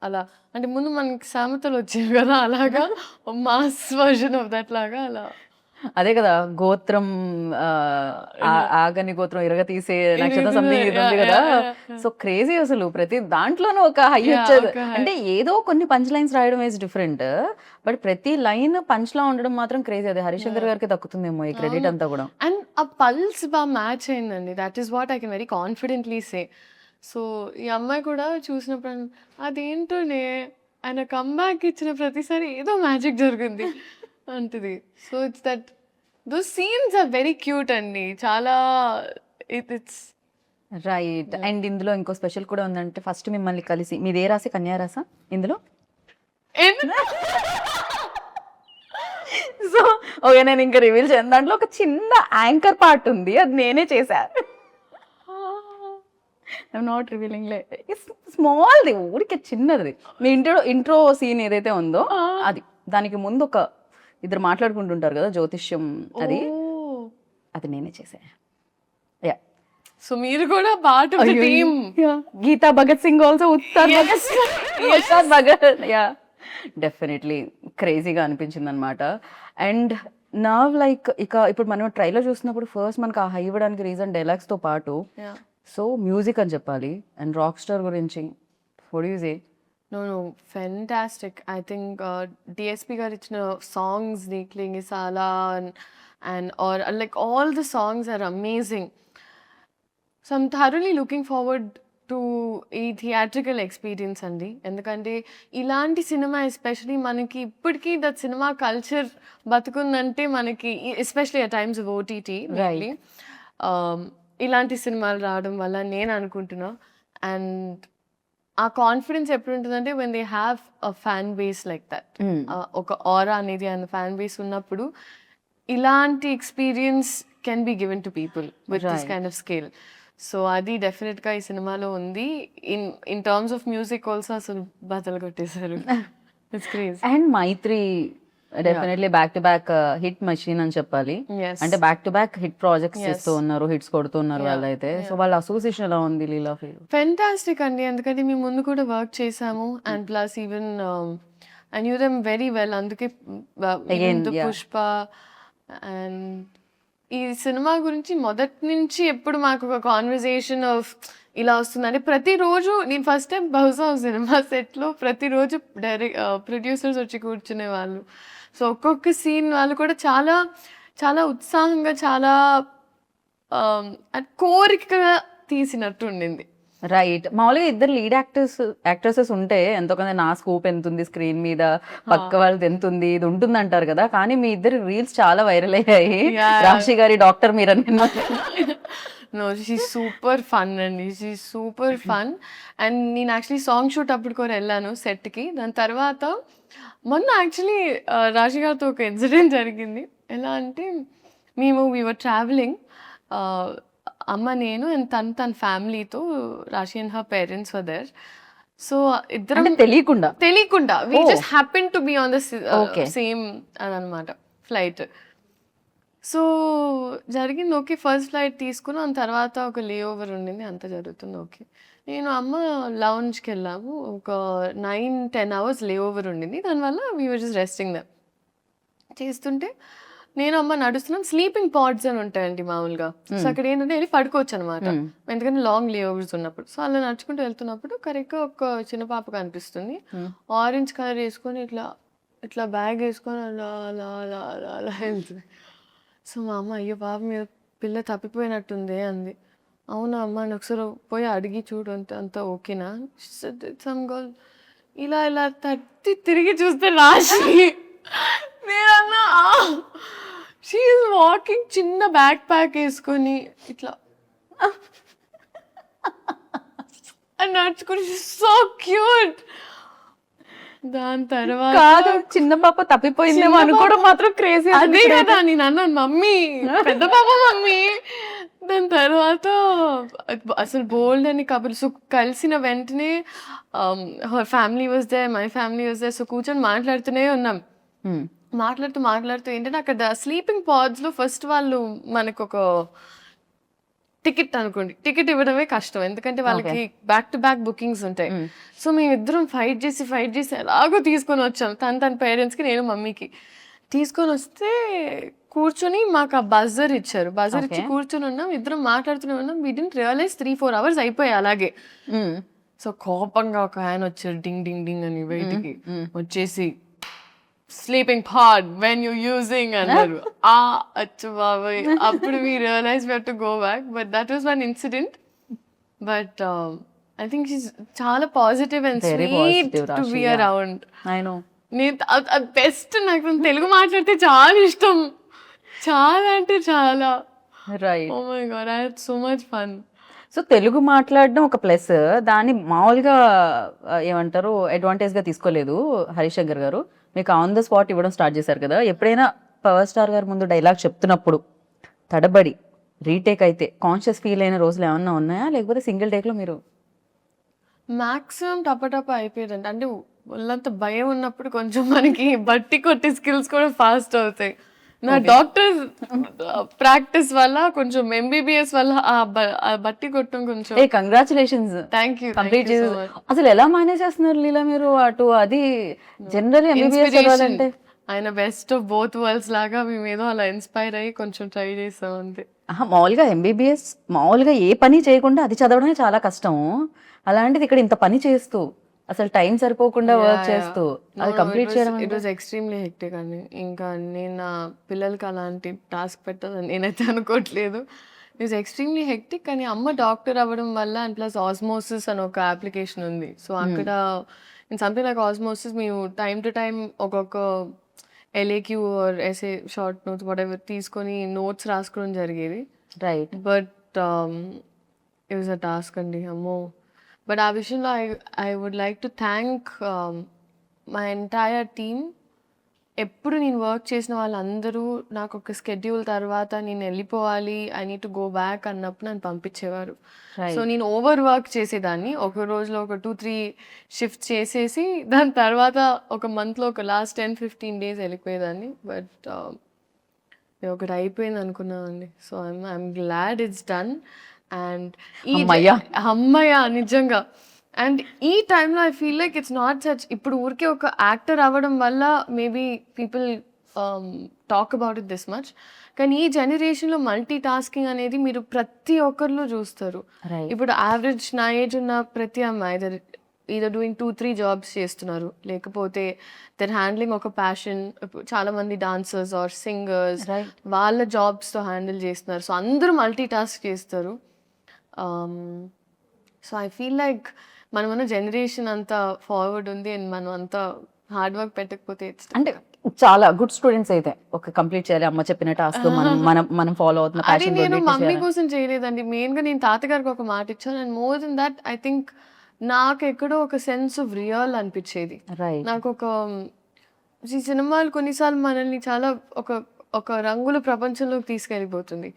అలా అంటే ముందు మనకి సామెతలు వచ్చేవి కదా అలాగా మాస్ వర్జన్ ఆఫ్ దట్ లాగా అలా. అదే కదా గోత్రం ఆగని గోత్రం ఇరగ తీసే నక్షత్రం సంథింగ్ ఇది ఉంది కదా. సో క్రేజీ అసలు ప్రతి దాంట్లోనూ ఒక హై వచ్చేది. అంటే ఏదో కొన్ని పంచ్ లైన్స్ రాయడం ఈజ్ డిఫరెంట్ బట్ ప్రతి లైన్ పంచ్ లా ఉండడం మాత్రం క్రేజీ. అదే హరిశంకర్ గారికి దక్కుతుందేమో ఈ క్రెడిట్ అంతా కూడా. అండ్ ఆ పల్స్ బాగా మ్యాచ్ అయిందండి. That is what I can very confidently say. So ఈ అమ్మాయి కూడా చూసినప్పుడు అదేంటోనే ఆయన కమ్బ్యాక్ ఇచ్చిన ప్రతిసారి ఏదో మ్యాజిక్ జరిగింది అంటది. So it's that those scenes are very cute అండి చాలా. It's right. అండ్ ఇందులో ఇంకో స్పెషల్ కూడా ఉందంటే ఫస్ట్ మిమ్మల్ని కలిసి మీదే రాసి కన్యా రాసా ఇందులో? సో ఓకే నేను ఇంకా రివీల్ చేయను. దాంట్లో ఒక చిన్న యాంకర్ పార్ట్ ఉంది అది నేనే చేశా. ఐఎమ్ నాట్ రివీలింగ్ స్మాల్ది ఊరికే చిన్నది. మీ ఇంట్రో సీన్ ఏదైతే ఉందో అది దానికి ముందు ఒక ఇద్దరు మాట్లాడుకుంటుంటారు కదా జ్యోతిష్యం అది నేనే చేసా. సో మీరు కూడా part of the team. Geeta Bhagat Singh also Ustaad Bhagat. Definitely క్రేజీగా అనిపించింది అనమాట. అండ్ నా లైక్ ఇప్పుడు మనం ట్రైలర్ చూసినప్పుడు ఫస్ట్ మనకు ఆ హై ఇవ్వడానికి రీజన్ డైలాగ్స్ తో పాటు సో మ్యూజిక్ అని చెప్పాలి. అండ్ రాక్ స్టార్ గురించి what do you say? No, fantastic. I think DSP గారు ఇచ్చిన సాంగ్స్ ని క్లింగిసాలా and or like all the songs are amazing. So I'm thoroughly looking forward to ఈ theatrical experience అండి. ఎందుకంటే ఇలాంటి సినిమా ఎస్పెషలీ మనకి ఇప్పటికీ దట్ సినిమా కల్చర్ బతుకుందంటే మనకి especially at times of OTT ఇలాంటి సినిమాలు రావడం వల్ల నేను అనుకుంటున్నా. అండ్ ఆ కాన్ఫిడెన్స్ ఎప్పుడు ఉంటుందంటే when they have a fan base like that, ఒక ఆరా అనేది అండ్ ఫ్యాన్ బేస్ ఉన్నప్పుడు ఇలాంటి experience can be given to people with this kind of scale. So అది డెఫినెట్గా ఈ సినిమాలో ఉంది. In terms of music also అసలు బతలు కొట్టేశారు. It's crazy. And Mythri definitely back to back hit machine అని చెప్పాలి. అంటే back to back hit projects చేస్తూ ఉన్నారు, హిట్స్ కొడుతున్నారు వాళ్ళైతే. సో వాళ్ళ అసోసియేషన్ ఎలా ఉంది లీలా? ఫెంటాస్టిక్ అండి, ఎందుకంటే మేము ముందు కూడా వర్క్ చేసాము. And plus even I knew them very well. అందుకే పుష్ప అండ్ ఈ సినిమా గురించి మొదటి నుంచి ఎప్పుడు మాకు ఒక కాన్వర్జేషన్ ఆఫ్ ఇలా వస్తుందంటే ప్రతిరోజు నేను ఫస్ట్ టైం బహుశా సినిమా సెట్లో ప్రతిరోజు ప్రొడ్యూసర్స్ వచ్చి కూర్చునే వాళ్ళు. సో ఒక్కొక్క సీన్ వాళ్ళు కూడా చాలా చాలా ఉత్సాహంగా చాలా కోరికగా తీసినట్టు ఉండింది. రైట్. మామూలుగా ఇద్దరు లీడ్ యాక్ట్రెసెస్ ఉంటే ఎంతో కొంత నా స్కోప్ ఎంత ఉంది స్క్రీన్ మీద, పక్క వాళ్ళది ఎంత ఉంది, ఇది ఉంటుంది అంటారు కదా. కానీ మీ ఇద్దరు రీల్స్ చాలా వైరల్ అయ్యాయి. రాశి గారి డాక్టర్ మీరని. నో, షీ సూపర్ ఫన్ అండి, షీ సూపర్ ఫన్. అండ్ నేను యాక్చువల్లీ సాంగ్ షూట్ అప్పుడు కూడా వెళ్ళాను సెట్కి. దాని తర్వాత మొన్న యాక్చువల్లీ రాశి గారితో ఒక ఇన్సిడెంట్ జరిగింది. ఎలా అంటే వీ వర్ ట్రావెలింగ్, అమ్మ నేను అండ్ తన ఫ్యామిలీతో, Raashi and her parents were there. So ఇద్దరం తెలియకుండా we just happen to be on the same అనమాట ఫ్లైట్. సో జరిగింది ఓకే, ఫస్ట్ ఫ్లైట్ తీసుకున్నాం. దాని తర్వాత ఒక లే ఓవర్ ఉండింది, అంతా జరుగుతుంది ఓకే. నేను అమ్మ లౌంజ్కి వెళ్ళాము, ఒక 9-10 hours లే ఓవర్ ఉండింది. దానివల్ల we were just resting them. చేస్తుంటే నేను అమ్మ నడుస్తున్నాం. స్లీపింగ్ పాడ్స్ అని ఉంటాయండి మామూలుగా. సో అక్కడ ఏంటంటే వెళ్ళి పడుకోవచ్చు అనమాట, ఎందుకంటే లాంగ్ లే ఓవర్స్ ఉన్నప్పుడు. సో అలా నడుచుకుంటూ వెళ్తున్నప్పుడు కరెక్ట్గా ఒక చిన్న పాప కనిపిస్తుంది, ఆరెంజ్ కలర్ వేసుకొని ఇట్లా బ్యాగ్ వేసుకొని అలా అలా అలా అలా అలా వెళ్తుంది. సో మా అమ్మ అయ్యో పాప మీద పిల్ల తప్పిపోయినట్టుంది అంది. అవునా అమ్మ అని ఒకసారి పోయి అడిగి చూడు అంత ఓకేనా. సమ్ గర్ల్ ఇలా ఇలా తట్టి తిరిగి చూస్తే రాశి. నేనన్నా షీ ఈజ్ వాకింగ్, చిన్న బ్యాక్ ప్యాక్ వేసుకొని ఇట్లా అని నడుచుకొని, సో క్యూట్. దాని తర్వాత చిన్న పాప తప్పిపోయిందేమో అనుకోవడం మాత్రం క్రేజీ. అదే కదా నేను అన్నాను, మమ్మీ పెద్ద పాప మమ్మీ. దాని తర్వాత అసలు బోల్డ్ అని కబుర్లు. సో కలిసిన వెంటనే her family was there, my family was there. So కూర్చొని మాట్లాడుతూనే ఉన్నాం. మాట్లాడుతూ ఏంటంటే అక్కడ స్లీపింగ్ పాడ్స్లో ఫస్ట్ వాళ్ళు మనకు ఒక టికెట్ అనుకోండి, టికెట్ ఇవ్వడమే కష్టం, ఎందుకంటే వాళ్ళకి బ్యాక్ టు బ్యాక్ బుకింగ్స్ ఉంటాయి. సో మేమిద్దరం ఫైట్ చేసి ఎలాగో తీసుకొని వచ్చాం. తన పేరెంట్స్కి, నేను మమ్మీకి తీసుకొని వస్తే కూర్చొని మాకు ఆ బజర్ ఇచ్చారు. బజర్ ఇచ్చి కూర్చొని ఉన్నాం, ఇద్దరం మాట్లాడుతూనే ఉన్నాం. వీ డిడ్ంట్ రియలైజ్ 3-4 hours అయిపోయాయి అలాగే. సో కోపంగా ఒక ఆయన వచ్చారు, డింగ్ డింగ్ డింగ్ అని బయటికి వచ్చేసి, sleeping pod when you using అన్నారు. అచ్చు బాబాయ్, అప్పుడు we realise we have to go back. But that was one incident. But I think she's చాలా positive and sweet to be around. నేను బెస్ట్, నాకు తెలుగు మాట్లాడితే చాలా ఇష్టం, చాలా అంటే చాలా. Right. Oh my god, I had so much fun. So Telugu మాట్లాడడం ఒక ప్లస్, దాన్ని మామూలుగా ఏమంటారు అడ్వాంటేజ్గా తీసుకోలేదు హరిశంకర్ గారు. మీకు ఆన్ ద స్పాట్ ఇవ్వడం స్టార్ట్ చేశారు కదా. ఎప్పుడైనా పవర్ స్టార్ గారు ముందు డైలాగ్ చెప్తున్నప్పుడు తడబడి రీటేక్ అయితే కాన్షియస్ ఫీల్ అయిన రోజులు ఏమన్నా ఉన్నాయా, లేకపోతే సింగిల్ టేక్లో మీరు? మ్యాక్సిమం టపటప అయిపోయేదండి. అంటే వాళ్ళంత భయం ఉన్నప్పుడు కొంచెం మనకి బట్టి కొట్టే స్కిల్స్ కూడా ఫాస్ట్ అవుతాయి. నా డాక్టర్ ప్రాక్టీస్ వల్ల, కొంచెం MBBS వల్ల ఆ బట్టి కొట్టడం కొంచెం. కంగ్రాచులేషన్స్. Thank you. కంప్లీట్ చేసి అసలు ఎలా మేనేజ్ చేస్తున్నారు లీలా మీరు అటు? అది జనరల్ MBBS అంటే ఆయన బెస్ట్ ఆఫ్ బోత్ వరల్డ్స్ లాగా మేము ఏదో అలా ఇన్స్పైర్ అయ్యి కొంచెం ట్రై చేసాం అంతే. మామూలుగా MBBS మామూలుగా ఏ పని చేయకుండా అది చదవడమే చాలా కష్టం. అలాంటిది ఇక్కడ ఇంత పని చేస్తూ అసలు టైం సరిపోకుండా వర్క్ చేస్తూ అది కంప్లీట్ చేయడం ఇట్ వాజ్ ఎక్స్ట్రీమ్లీ హెక్టిక్ అండి. ఇంకా నేను నా పిల్లలకి అలాంటి టాస్క్ పెట్టాలని నేనైతే అనుకోవట్లేదు. It was extremely hectic. కానీ అమ్మ డాక్టర్ అవ్వడం వల్ల అండ్ ప్లస్ ఆస్మోసిస్ అని ఒక అప్లికేషన్ ఉంది. సో అక్కడ ఇన్ సంథింగ్ లైక్ ఆస్మోసిస్ మేము టైం టు టైం ఒక్కొక్క LAQ or SA short notes whatever తీసుకొని నోట్స్ రాసుకోవడం జరిగేది. Right. But it was a task అండి, అమ్మో. బట్ ఆ విషయంలో I would like to thank my entire team. ఎప్పుడు నేను వర్క్ చేసిన వాళ్ళందరూ నాకు ఒక స్కెడ్యూల్ తర్వాత నేను వెళ్ళిపోవాలి, I need to go back అన్నప్పుడు నన్ను పంపించేవారు. సో నేను ఓవర్ వర్క్ చేసేదాన్ని. ఒక రోజులో ఒక 2-3 షిఫ్ట్స్ చేసేసి దాని తర్వాత ఒక మంత్లో ఒక లాస్ట్ 10-15 డేస్ వెళ్ళిపోయేదాన్ని. బట్ ఒకటి అయిపోయింది అనుకున్నానండి. So I'm glad it's done. And ఈ అమ్మయ్య నిజంగా. అండ్ ఈ టైంలో I feel like it's not such, ఇప్పుడు ఊరికే ఒక యాక్టర్ అవ్వడం వల్ల maybe people talk about it this much. కానీ ఈ జనరేషన్లో మల్టీ టాస్కింగ్ అనేది మీరు ప్రతి ఒక్కరిలో చూస్తారు. ఇప్పుడు యావరేజ్ నా ఏజ్ ఉన్న ప్రతి అమ్మాయి either doing 2-3 జాబ్స్ చేస్తున్నారు, లేకపోతే దర్ హ్యాండ్లింగ్ ఒక ప్యాషన్. చాలా మంది డాన్సర్స్ ఆర్ సింగర్స్ వాళ్ళ జాబ్స్తో హ్యాండిల్ చేస్తున్నారు. సో అందరూ మల్టీ టాస్క్ చేస్తారు. సో ఐ ఫీల్ లైక్ మనమన్న జనరేషన్ అంతా ఫార్వర్డ్ ఉంది అండ్ మనం అంతా హార్డ్ వర్క్ పెట్టకపోతే అంటే చాలా గుడ్ స్టూడెంట్స్ అయితే ఒక కంప్లీట్ చేయాలి అమ్మ చెప్పిన టాస్క్ మనం ఫాలో అవుతున్న అది నేను మమ్మీ కోసం చేయలేదండి. మెయిన్గా నేను తాతగారికి ఒక మాట ఇచ్చాను. And more than that I think నాకు ఎక్కడో ఒక సెన్స్ ఆఫ్ రియల్ అనిపించేది. నాకు ఒక ఈ సినిమాలు కొన్నిసార్లు మనల్ని చాలా ఒక రంగుల ప్రపంచంలోకి తీసుకెళ్ళిపోతుంది.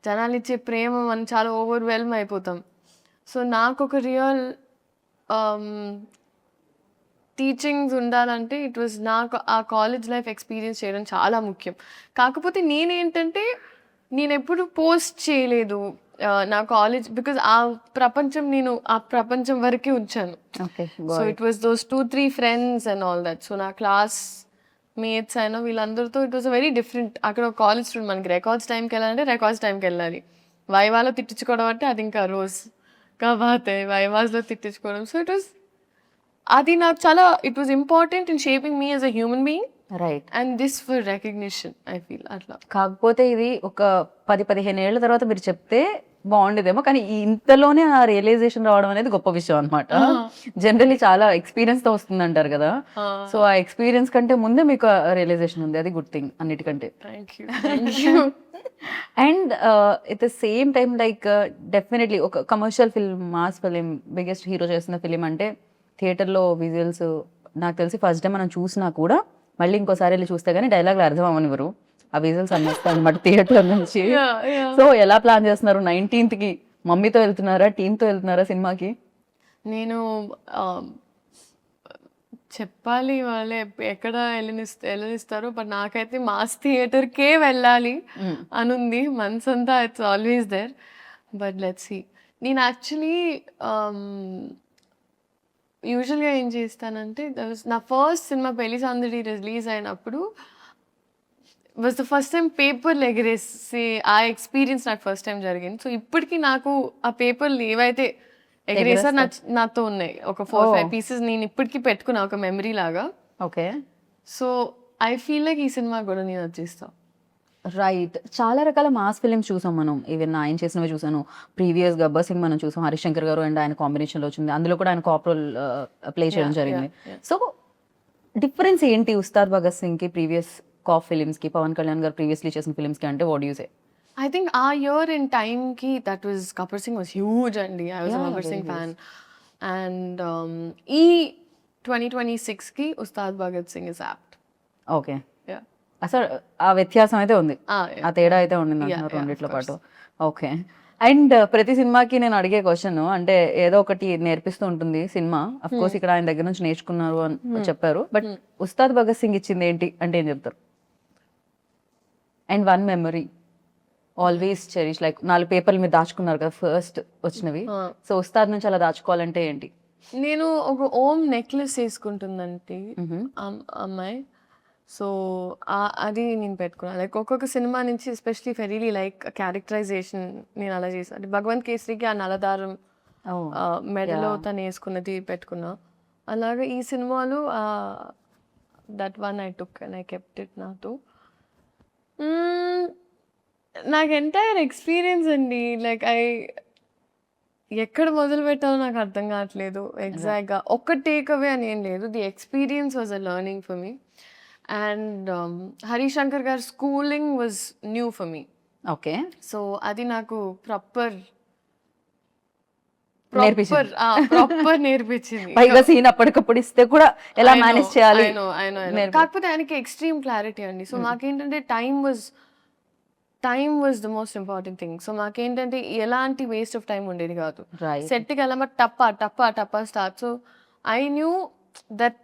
జనాలు ఇచ్చే ప్రేమ మనం చాలా ఓవర్వెల్మ్ అయిపోతాం. సో నాకు ఒక రియల్ టీచింగ్స్ ఉండాలంటే ఇట్ వాజ్ నాకు ఆ కాలేజ్ లైఫ్ ఎక్స్పీరియన్స్ చేయడం చాలా ముఖ్యం. కాకపోతే నేనేంటంటే నేను ఎప్పుడు పోస్ట్ చేయలేదు నా కాలేజ్, బికాజ్ ఆ ప్రపంచం వరకే ఉంచాను. So it was those 2-3 friends and all that. So నా క్లాస్ మేట్స్ అయినా వీళ్ళందరితో it was a very different. అక్కడ ఒక కాలేజ్ స్టూడెంట్, మనకి రికార్డ్స్ టైంకి వెళ్ళాలంటే రికార్డ్స్ టైంకి వెళ్ళాలి. వైవాలో తిట్టించుకోవడం అంటే అది ఇంకా రోజు కాబట్టి వైవాస్లో తిట్టించుకోవడం. సో అది నాకు చాలా it was important in shaping me as a human being. Right. And this for recognition I feel అట్లా. కాకపోతే ఇది ఒక 10-15 ఏళ్ల తర్వాత మీరు చెప్తే బాగుండేదేమో, కానీ ఇంతలోనే ఆ రియలైజేషన్ రావడం అనేది గొప్ప విషయం అనమాట. జనరల్లీ చాలా ఎక్స్పీరియన్స్ తో వస్తుంది అంటారు కదా. సో ఆ ఎక్స్పీరియన్స్ కంటే ముందే మీకు రియలైజేషన్ ఉంది, అది గుడ్ థింగ్ అన్నిటికంటే. And at the same time like definitely ఒక commercial film, mass film, biggest hero చేస్తున్న ఫిలిం అంటే థియేటర్లో విజువల్స్ నాకు తెలిసి ఫస్ట్ టైం మనం చూసినా కూడా మళ్ళీ ఇంకోసారి వెళ్ళి చూస్తే కానీ డైలాగ్లు అర్థం అవ్వనివ్వరు. ఆ విజువల్స్ అనిపిస్తాయి అనమాట థియేటర్ నుంచి. సో ఎలా ప్లాన్ చేస్తున్నారు? 19th కి మమ్మీతో వెళ్తున్నారా, టీంతో వెళ్తున్నారా సినిమాకి? నేను చెప్పాలి వాళ్ళే ఎక్కడ వెళ్ళనిస్తారో, బట్ నాకైతే మాస్ థియేటర్కే వెళ్ళాలి అనుంది మనసంతా. It's always there, but let's see. నేను యాక్చువల్లీ యూజువల్గా ఏం చేస్తానంటే నా ఫస్ట్ సినిమా పెళ్లి సందడి రిలీజ్ అయినప్పుడు వాజ్ ద ఫస్ట్ టైం పేపర్లు ఎగరేసి ఆ ఎక్స్పీరియన్స్ నాకు ఫస్ట్ టైం జరిగింది. సో ఇప్పటికీ నాకు ఆ పేపర్లు ఏవైతే ఎగరేసారు నాతో ఉన్నాయి, ఒక 4-5 పీసెస్ నేను ఇప్పటికీ పెట్టుకున్నా ఒక మెమరీ లాగా. Okay. So I feel like ఈ సినిమా కూడా నేను వచ్చేస్తాను. రైట్. చాలా రకాల మాస్ ఫిలిమ్స్ చూసాం మనం. ఈవెన్ ఆయన చేసినవి చూసాను. ప్రీవియస్ గబ్బర్ సింగ్ మనం చూసాం, హరిశంకర్ గారు అండ్ ఆయన కాంబినేషన్లో వచ్చింది. అందులో కూడా ఆయన కాప్ రోల్ ప్లే చేయడం జరిగింది. సో డిఫరెన్స్ ఏంటి ఉస్తాద్ భగత్ సింగ్కి ప్రీవియస్ కాప్ ఫిలిమ్స్కి, పవన్ కళ్యాణ్ గారు ప్రీవియస్లీ చేసిన ఫిలిమ్స్కి అంటే what you say? I think our year in time ki that was Gabbar Singh was huge and I was a Gabbar Singh fan. And 2026 ki Ustad Bhagat Singh is apt. Okay. Yeah. అసలు ఆ వ్యత్యాసం అయితే ఉంది, ఆ తేడా అయితే ఉండింది అంటున్నారు రెండిట్లో పాటు. ఓకే. అండ్ ప్రతి సినిమాకి నేను అడిగే క్వశ్చన్, అంటే ఏదో ఒకటి నేర్పిస్తూ ఉంటుంది సినిమా. అఫ్ కోర్స్ ఇక్కడ ఆయన దగ్గర నుంచి నేర్చుకున్నారు అని చెప్పారు, బట్ ఉస్తాద్ భగత్ సింగ్ ఇచ్చింది ఏంటి అంటే ఏం చెప్తారు? And one memory always cherish, like 4 పేపర్లు మీరు దాచుకున్నారు కదా ఫస్ట్ వచ్చినవి. సో ఉస్తాద్ నుంచి అలా దాచుకోవాలంటే ఏంటి? నేను ఒక ఓమ్ నెక్లెస్ వేసుకుంటుందంటే అమ్మాయి. సో అది నేను పెట్టుకున్నాను. లైక్ ఒక్కొక్క సినిమా నుంచి ఎస్పెషలీ ఫెరీలీ లైక్ క్యారెక్టరైజేషన్ నేను అలా చేశాను. అంటే భగవంత్ కేసరికి ఆ నలదారం మెడలో తను వేసుకున్నది పెట్టుకున్నా. అలాగే ఈ సినిమాలో that one I took and I kept it నాతో. నాకు ఎంటైర్ ఎక్స్పీరియన్స్ అండి. లైక్ ఎక్కడ మొదలు పెట్టాలో నాకు అర్థం కావట్లేదు ఎగ్జాక్ట్గా. ఒక్క టేక్ అవే అని ఏం లేదు. The experience was a learning for me. And Harishankar గారి schooling was new for me. Okay, so అది నాకు ప్రాపర్ నేర్పించింది. పైగా సీన్ అప్పటికప్పుడు ఇస్తే కూడా ఎలా మేనేజ్ చేయాలి. కాకపోతే ఆయనకి ఎక్స్ట్రీమ్ క్లారిటీ అండి. సో మాకేంటంటే time was the most important thing. So మాకేంటంటే ఎలాంటి వేస్ట్ ఆఫ్ టైం ఉండేది కాదు. సెట్కి వెళ్ళామా టప్పా start. So I knew that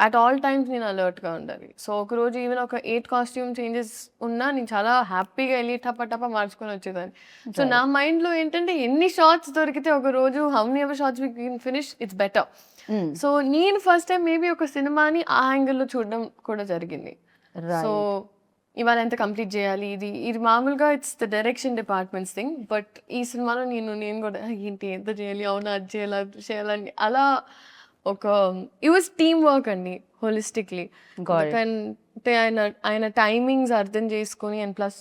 at all times నేను అలర్ట్గా ఉండాలి. సో ఒకరోజు ఈవెన్ ఒక 8 కాస్ట్యూమ్ చేంజెస్ ఉన్నా నేను చాలా హ్యాపీగా వెళ్ళి టప్ప మార్చుకొని వచ్చేదాన్ని. సో నా మైండ్లో ఏంటంటే ఎన్ని షార్ట్స్ దొరికితే ఒక రోజు how many ever shorts we can finish it's better. So నేను ఫస్ట్ టైం మేబీ ఒక సినిమాని ఆ యాంగిల్లో చూడడం కూడా జరిగింది. సో ఇవాళ ఎంత కంప్లీట్ చేయాలి, ఇది మామూలుగా it's the direction departments thing. But ఈ సినిమాలో నేను కూడా ఏంటి ఎంత చేయాలి, అవునా అది చేయాలని అలా ఒక ఇట్ వాజ్ టీమ్ వర్క్ అండి హోలిస్టిక్లీ. అంటే ఆయన టైమింగ్స్ అర్థం చేసుకొని అండ్ ప్లస్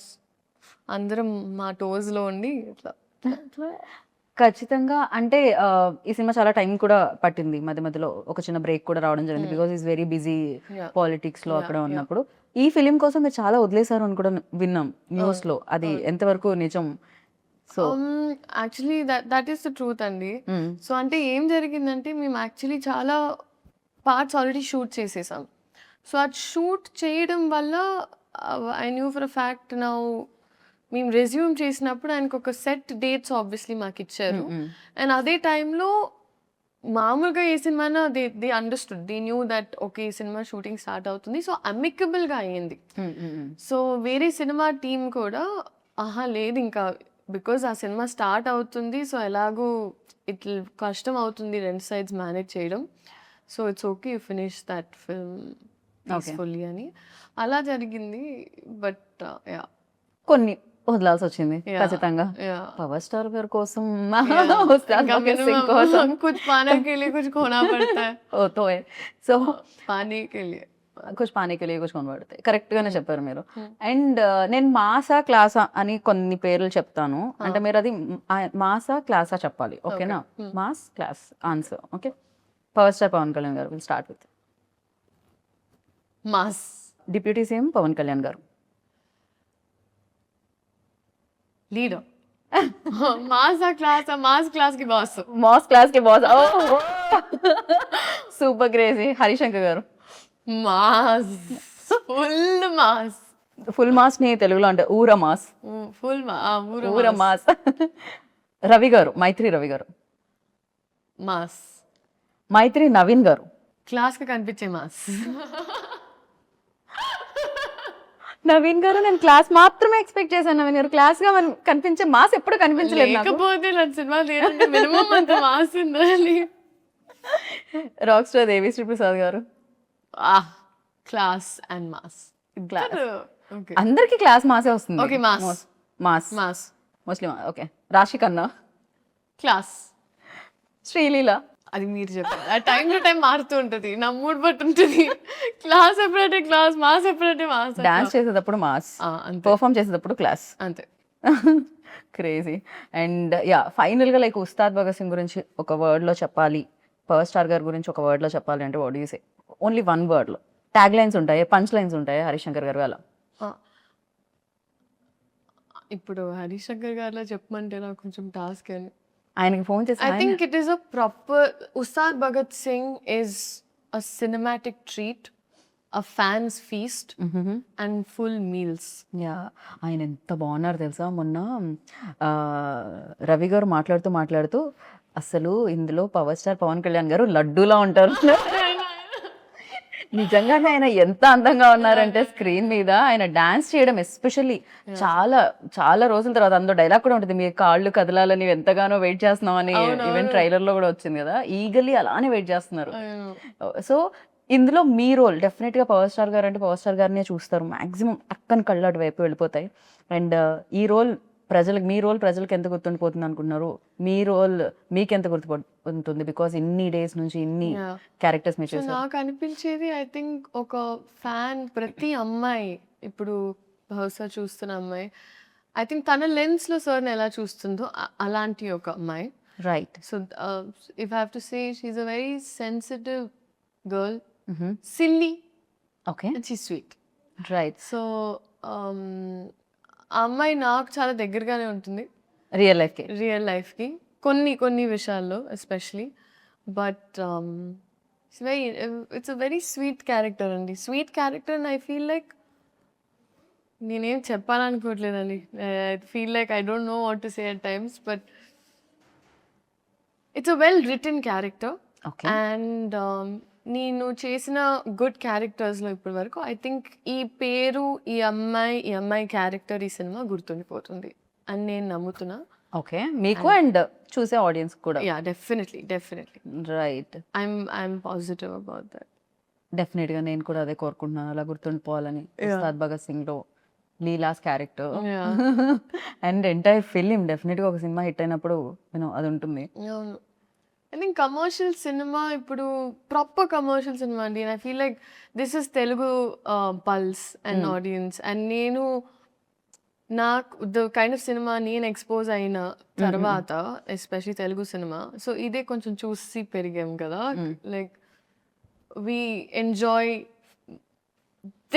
అందరం మా టోస్లో ఉండి ఇట్లా ఖచ్చితంగా. అంటే ఈ సినిమా చాలా టైం కూడా పట్టింది. మధ్యలో ఒక చిన్న బ్రేక్ కూడా రావడం జరిగింది because is very busy politics లో అక్కడ ఉన్నప్పుడు. ఈ ఫిలిం కోసం మీరు చాలా వదిలేశారు అని కూడా విన్నాం న్యూస్ లో. అది ఎంతవరకు నిజం? So actually that is the truth అండి. సో అంటే ఏం జరిగిందంటే మేము యాక్చువల్లీ చాలా పార్ట్స్ ఆల్రెడీ షూట్ చేసేసాం. సో అది షూట్ చేయడం వల్ల I knew for a fact now మేము రెజ్యూమ్ చేసినప్పుడు ఆయనకు ఒక సెట్ డేట్స్ ఆబ్వియస్లీ మాకు ఇచ్చారు. అండ్ అదే టైంలో మామూలుగా ఏ సినిమానా they understood, they knew that okay ఈ సినిమా షూటింగ్ స్టార్ట్ అవుతుంది. సో అమికబుల్గా అయ్యింది. సో వేరే సినిమా టీం కూడా లేదు ఇంకా బికాజ్ ఆ సినిమా స్టార్ట్ అవుతుంది, సో ఎలాగూ ఇట్లా కష్టం అవుతుంది 2 sides మేనేజ్ చేయడం. So it's okay you finish that film peacefully అని అలా జరిగింది. బట్ కొన్ని వదలాల్సి వచ్చింది ఖచ్చితంగా. పవర్ స్టార్ గారి కోసం कुछ पाने के लिए कुछ खोना पड़ता है. సో पाने के लिए కుछ పానీ కే లియే కుछ खोना पड़ता है. కరెక్ట్ గానే చెప్పారు మీరు. అండ్ నేను మాసా క్లాసా అని కొన్ని పేర్లు చెప్తాను, అంటే మీరు అది మాసా క్లాసా చెప్పాలి. ఓకేనా? Mass class answer. Okay, power star Pawan Kalyan గారు. Will start with mass. Deputy CM Pawan Kalyan గారు. లీడర్. మాస్ క్లాస్ కి బాస్. Super crazy. హరిశంకర్ గారు. మాస్, ఫుల్ మాస్ ని తెలుగులో అంటే ఊర మాస్. ఊర మాస్. రవి గారు, మైత్రి రవి గారు. మాస్. మైత్రి నవీన్ గారు. క్లాస్ కి కనిపించే మాస్. నవీన్ గారు నేను క్లాస్ మాత్రమే ఎక్స్పెక్ట్ చేశాను. నవీన్ గారు క్లాస్ గా కనిపించే మాస్ ఎప్పుడు కనిపించలేదు. లేకపోతే సినిమా మినిమం అంత మాస్ ఉండాలి. రాక్ స్టార్ దేవిశ్రీ ప్రసాద్ గారు. Class and mass. అందరికి క్లాస్ మాసే వస్తుంది. Okay, mass mostly. ఓకే, రాశి ఖన్నా. క్లాస్. శ్రీలీల. అది మీరు చెప్పారు. ఆ టైం టు టైం మారుతూ ఉంటుంది, నా మూడ్ బట్టి ఉంటుంది. క్లాస్ ఎప్పుడంటే క్లాస్, మాస్ ఎప్పుడంటే మాస్. డాన్స్ చేసేటప్పుడు మాస్, పర్ఫామ్ చేసేటప్పుడు క్లాస్. అంతే. క్రేజీ. అండ్ ఫైనల్ గా లైక్ ఉస్తాద్ భగత్ సింగ్ గురించి ఒక వర్డ్ లో చెప్పాలి, పవర్ స్టార్ గారి గురించి ఒక వర్డ్ లో చెప్పాలి అంటే what do you say? Only 1 word లో. ట్యాగ్ లైన్స్ ఉంటాయి, పంచ్ లైన్స్ ఉంటాయి హరిశంకర్ గారు అలా. ఇప్పుడు హరిశంకర్ గారిలో చెప్పమంటే నాకు కొంచెం టాస్క్ అని. ఆయనకి ఫోన్ చేసి I think it is a proper Ustaad Bhagat Singh is a cinematic treat, a fans feast and full meals. ఆయన ఎంత బాగున్నారు తెలుసా. మొన్న రవి గారు మాట్లాడుతూ అసలు ఇందులో పవర్ స్టార్ పవన్ కళ్యాణ్ గారు లడ్డూలా ఉంటారు. నిజంగానే ఆయన ఎంత అందంగా ఉన్నారంటే స్క్రీన్ మీద ఆయన డాన్స్ చేయడం ఎస్పెషల్లీ చాలా చాలా రోజుల తర్వాత. అందులో డైలాగ్ కూడా ఉంటుంది, మీ కాళ్ళు కదలాలని ఎంతగానో వెయిట్ చేస్తున్నాం అని. ఈవెన్ ట్రైలర్ లో కూడా వచ్చింది కదా, ఈగల్లీ అలానే వెయిట్ చేస్తున్నారు. సో ఇందులో మీ రోల్ డెఫినెట్ గా పవర్ స్టార్ గారు అంటే పవర్ స్టార్ గారినే చూస్తారు మాక్సిమం, అక్కని కళ్ళు అటు వైపు వెళ్ళిపోతాయి. అండ్ ఈ రోల్ ప్రజలకు మీ రోల్ ప్రజలకు ఎంత గుర్తుండిపోతుంది అనుకుంటున్నారు? మీ రోల్ మీకు ఎంత గుర్తుపడుతుంది? బికాస్ ఇన్ని డేస్ నుంచి ఇన్ని Yeah. క్యారెక్టర్స్ మీరు సో చేశారు. నాకు అనిపించేది ఐ థింక్ ఒక ఫ్యాన్ ప్రతి అమ్మాయి ఇప్పుడు బహుశా చూస్తున్న అమ్మాయి ఐ థింక్ తన లెన్స్లో సార్ని ఎలా చూస్తుందో అలాంటి ఒక అమ్మాయి. Right. So if I have to say she's a very sensitive girl, silly okay. And she sweet. Right. So ఆ అమ్మాయి నాకు చాలా దగ్గరగానే ఉంటుంది రియల్ లైఫ్కి. రియల్ లైఫ్కి కొన్ని విషయాల్లో especially. But it's a very sweet character అండి. Sweet character and I feel like నేనేం చెప్పాలనుకోవట్లేదండి. I feel like I don't know what to say at times, but it's a well written character. Okay. And నేను చేసిన good క్యారెక్టర్స్లో ఇప్పటి వరకు I think ఈ పేరు ఈ అమ్మాయి క్యారెక్టర్ ఈ సినిమా గుర్తుండిపోతుంది అని నేను నమ్ముతున్నా. ఓకే. మీకు అండ్ చూసే ఆడియన్స్ కూడా. Yeah, definitely. Right. I'm positive about that. డెఫినెట్గా నేను కూడా అదే కోరుకుంటున్నాను, అలా గుర్తుండిపోవాలని. ఉస్తాద్ భగత్ సింగ్లో Leela's character and entire film డెఫినెట్గా ఒక సినిమా హిట్ అయినప్పుడు అది ఉంటుంది. అవును. ఐ థింక్ కమర్షియల్ సినిమా ఇప్పుడు ప్రాపర్ కమర్షియల్ సినిమా అండి. I feel like this is Telugu pulse and audience. And నేను నాకు ద కైండ్ ఆఫ్ సినిమా నేను ఎక్స్పోజ్ అయిన తర్వాత ఎస్పెషలీ తెలుగు సినిమా, సో ఇదే కొంచెం చూసి పెరిగాం కదా. Like we enjoy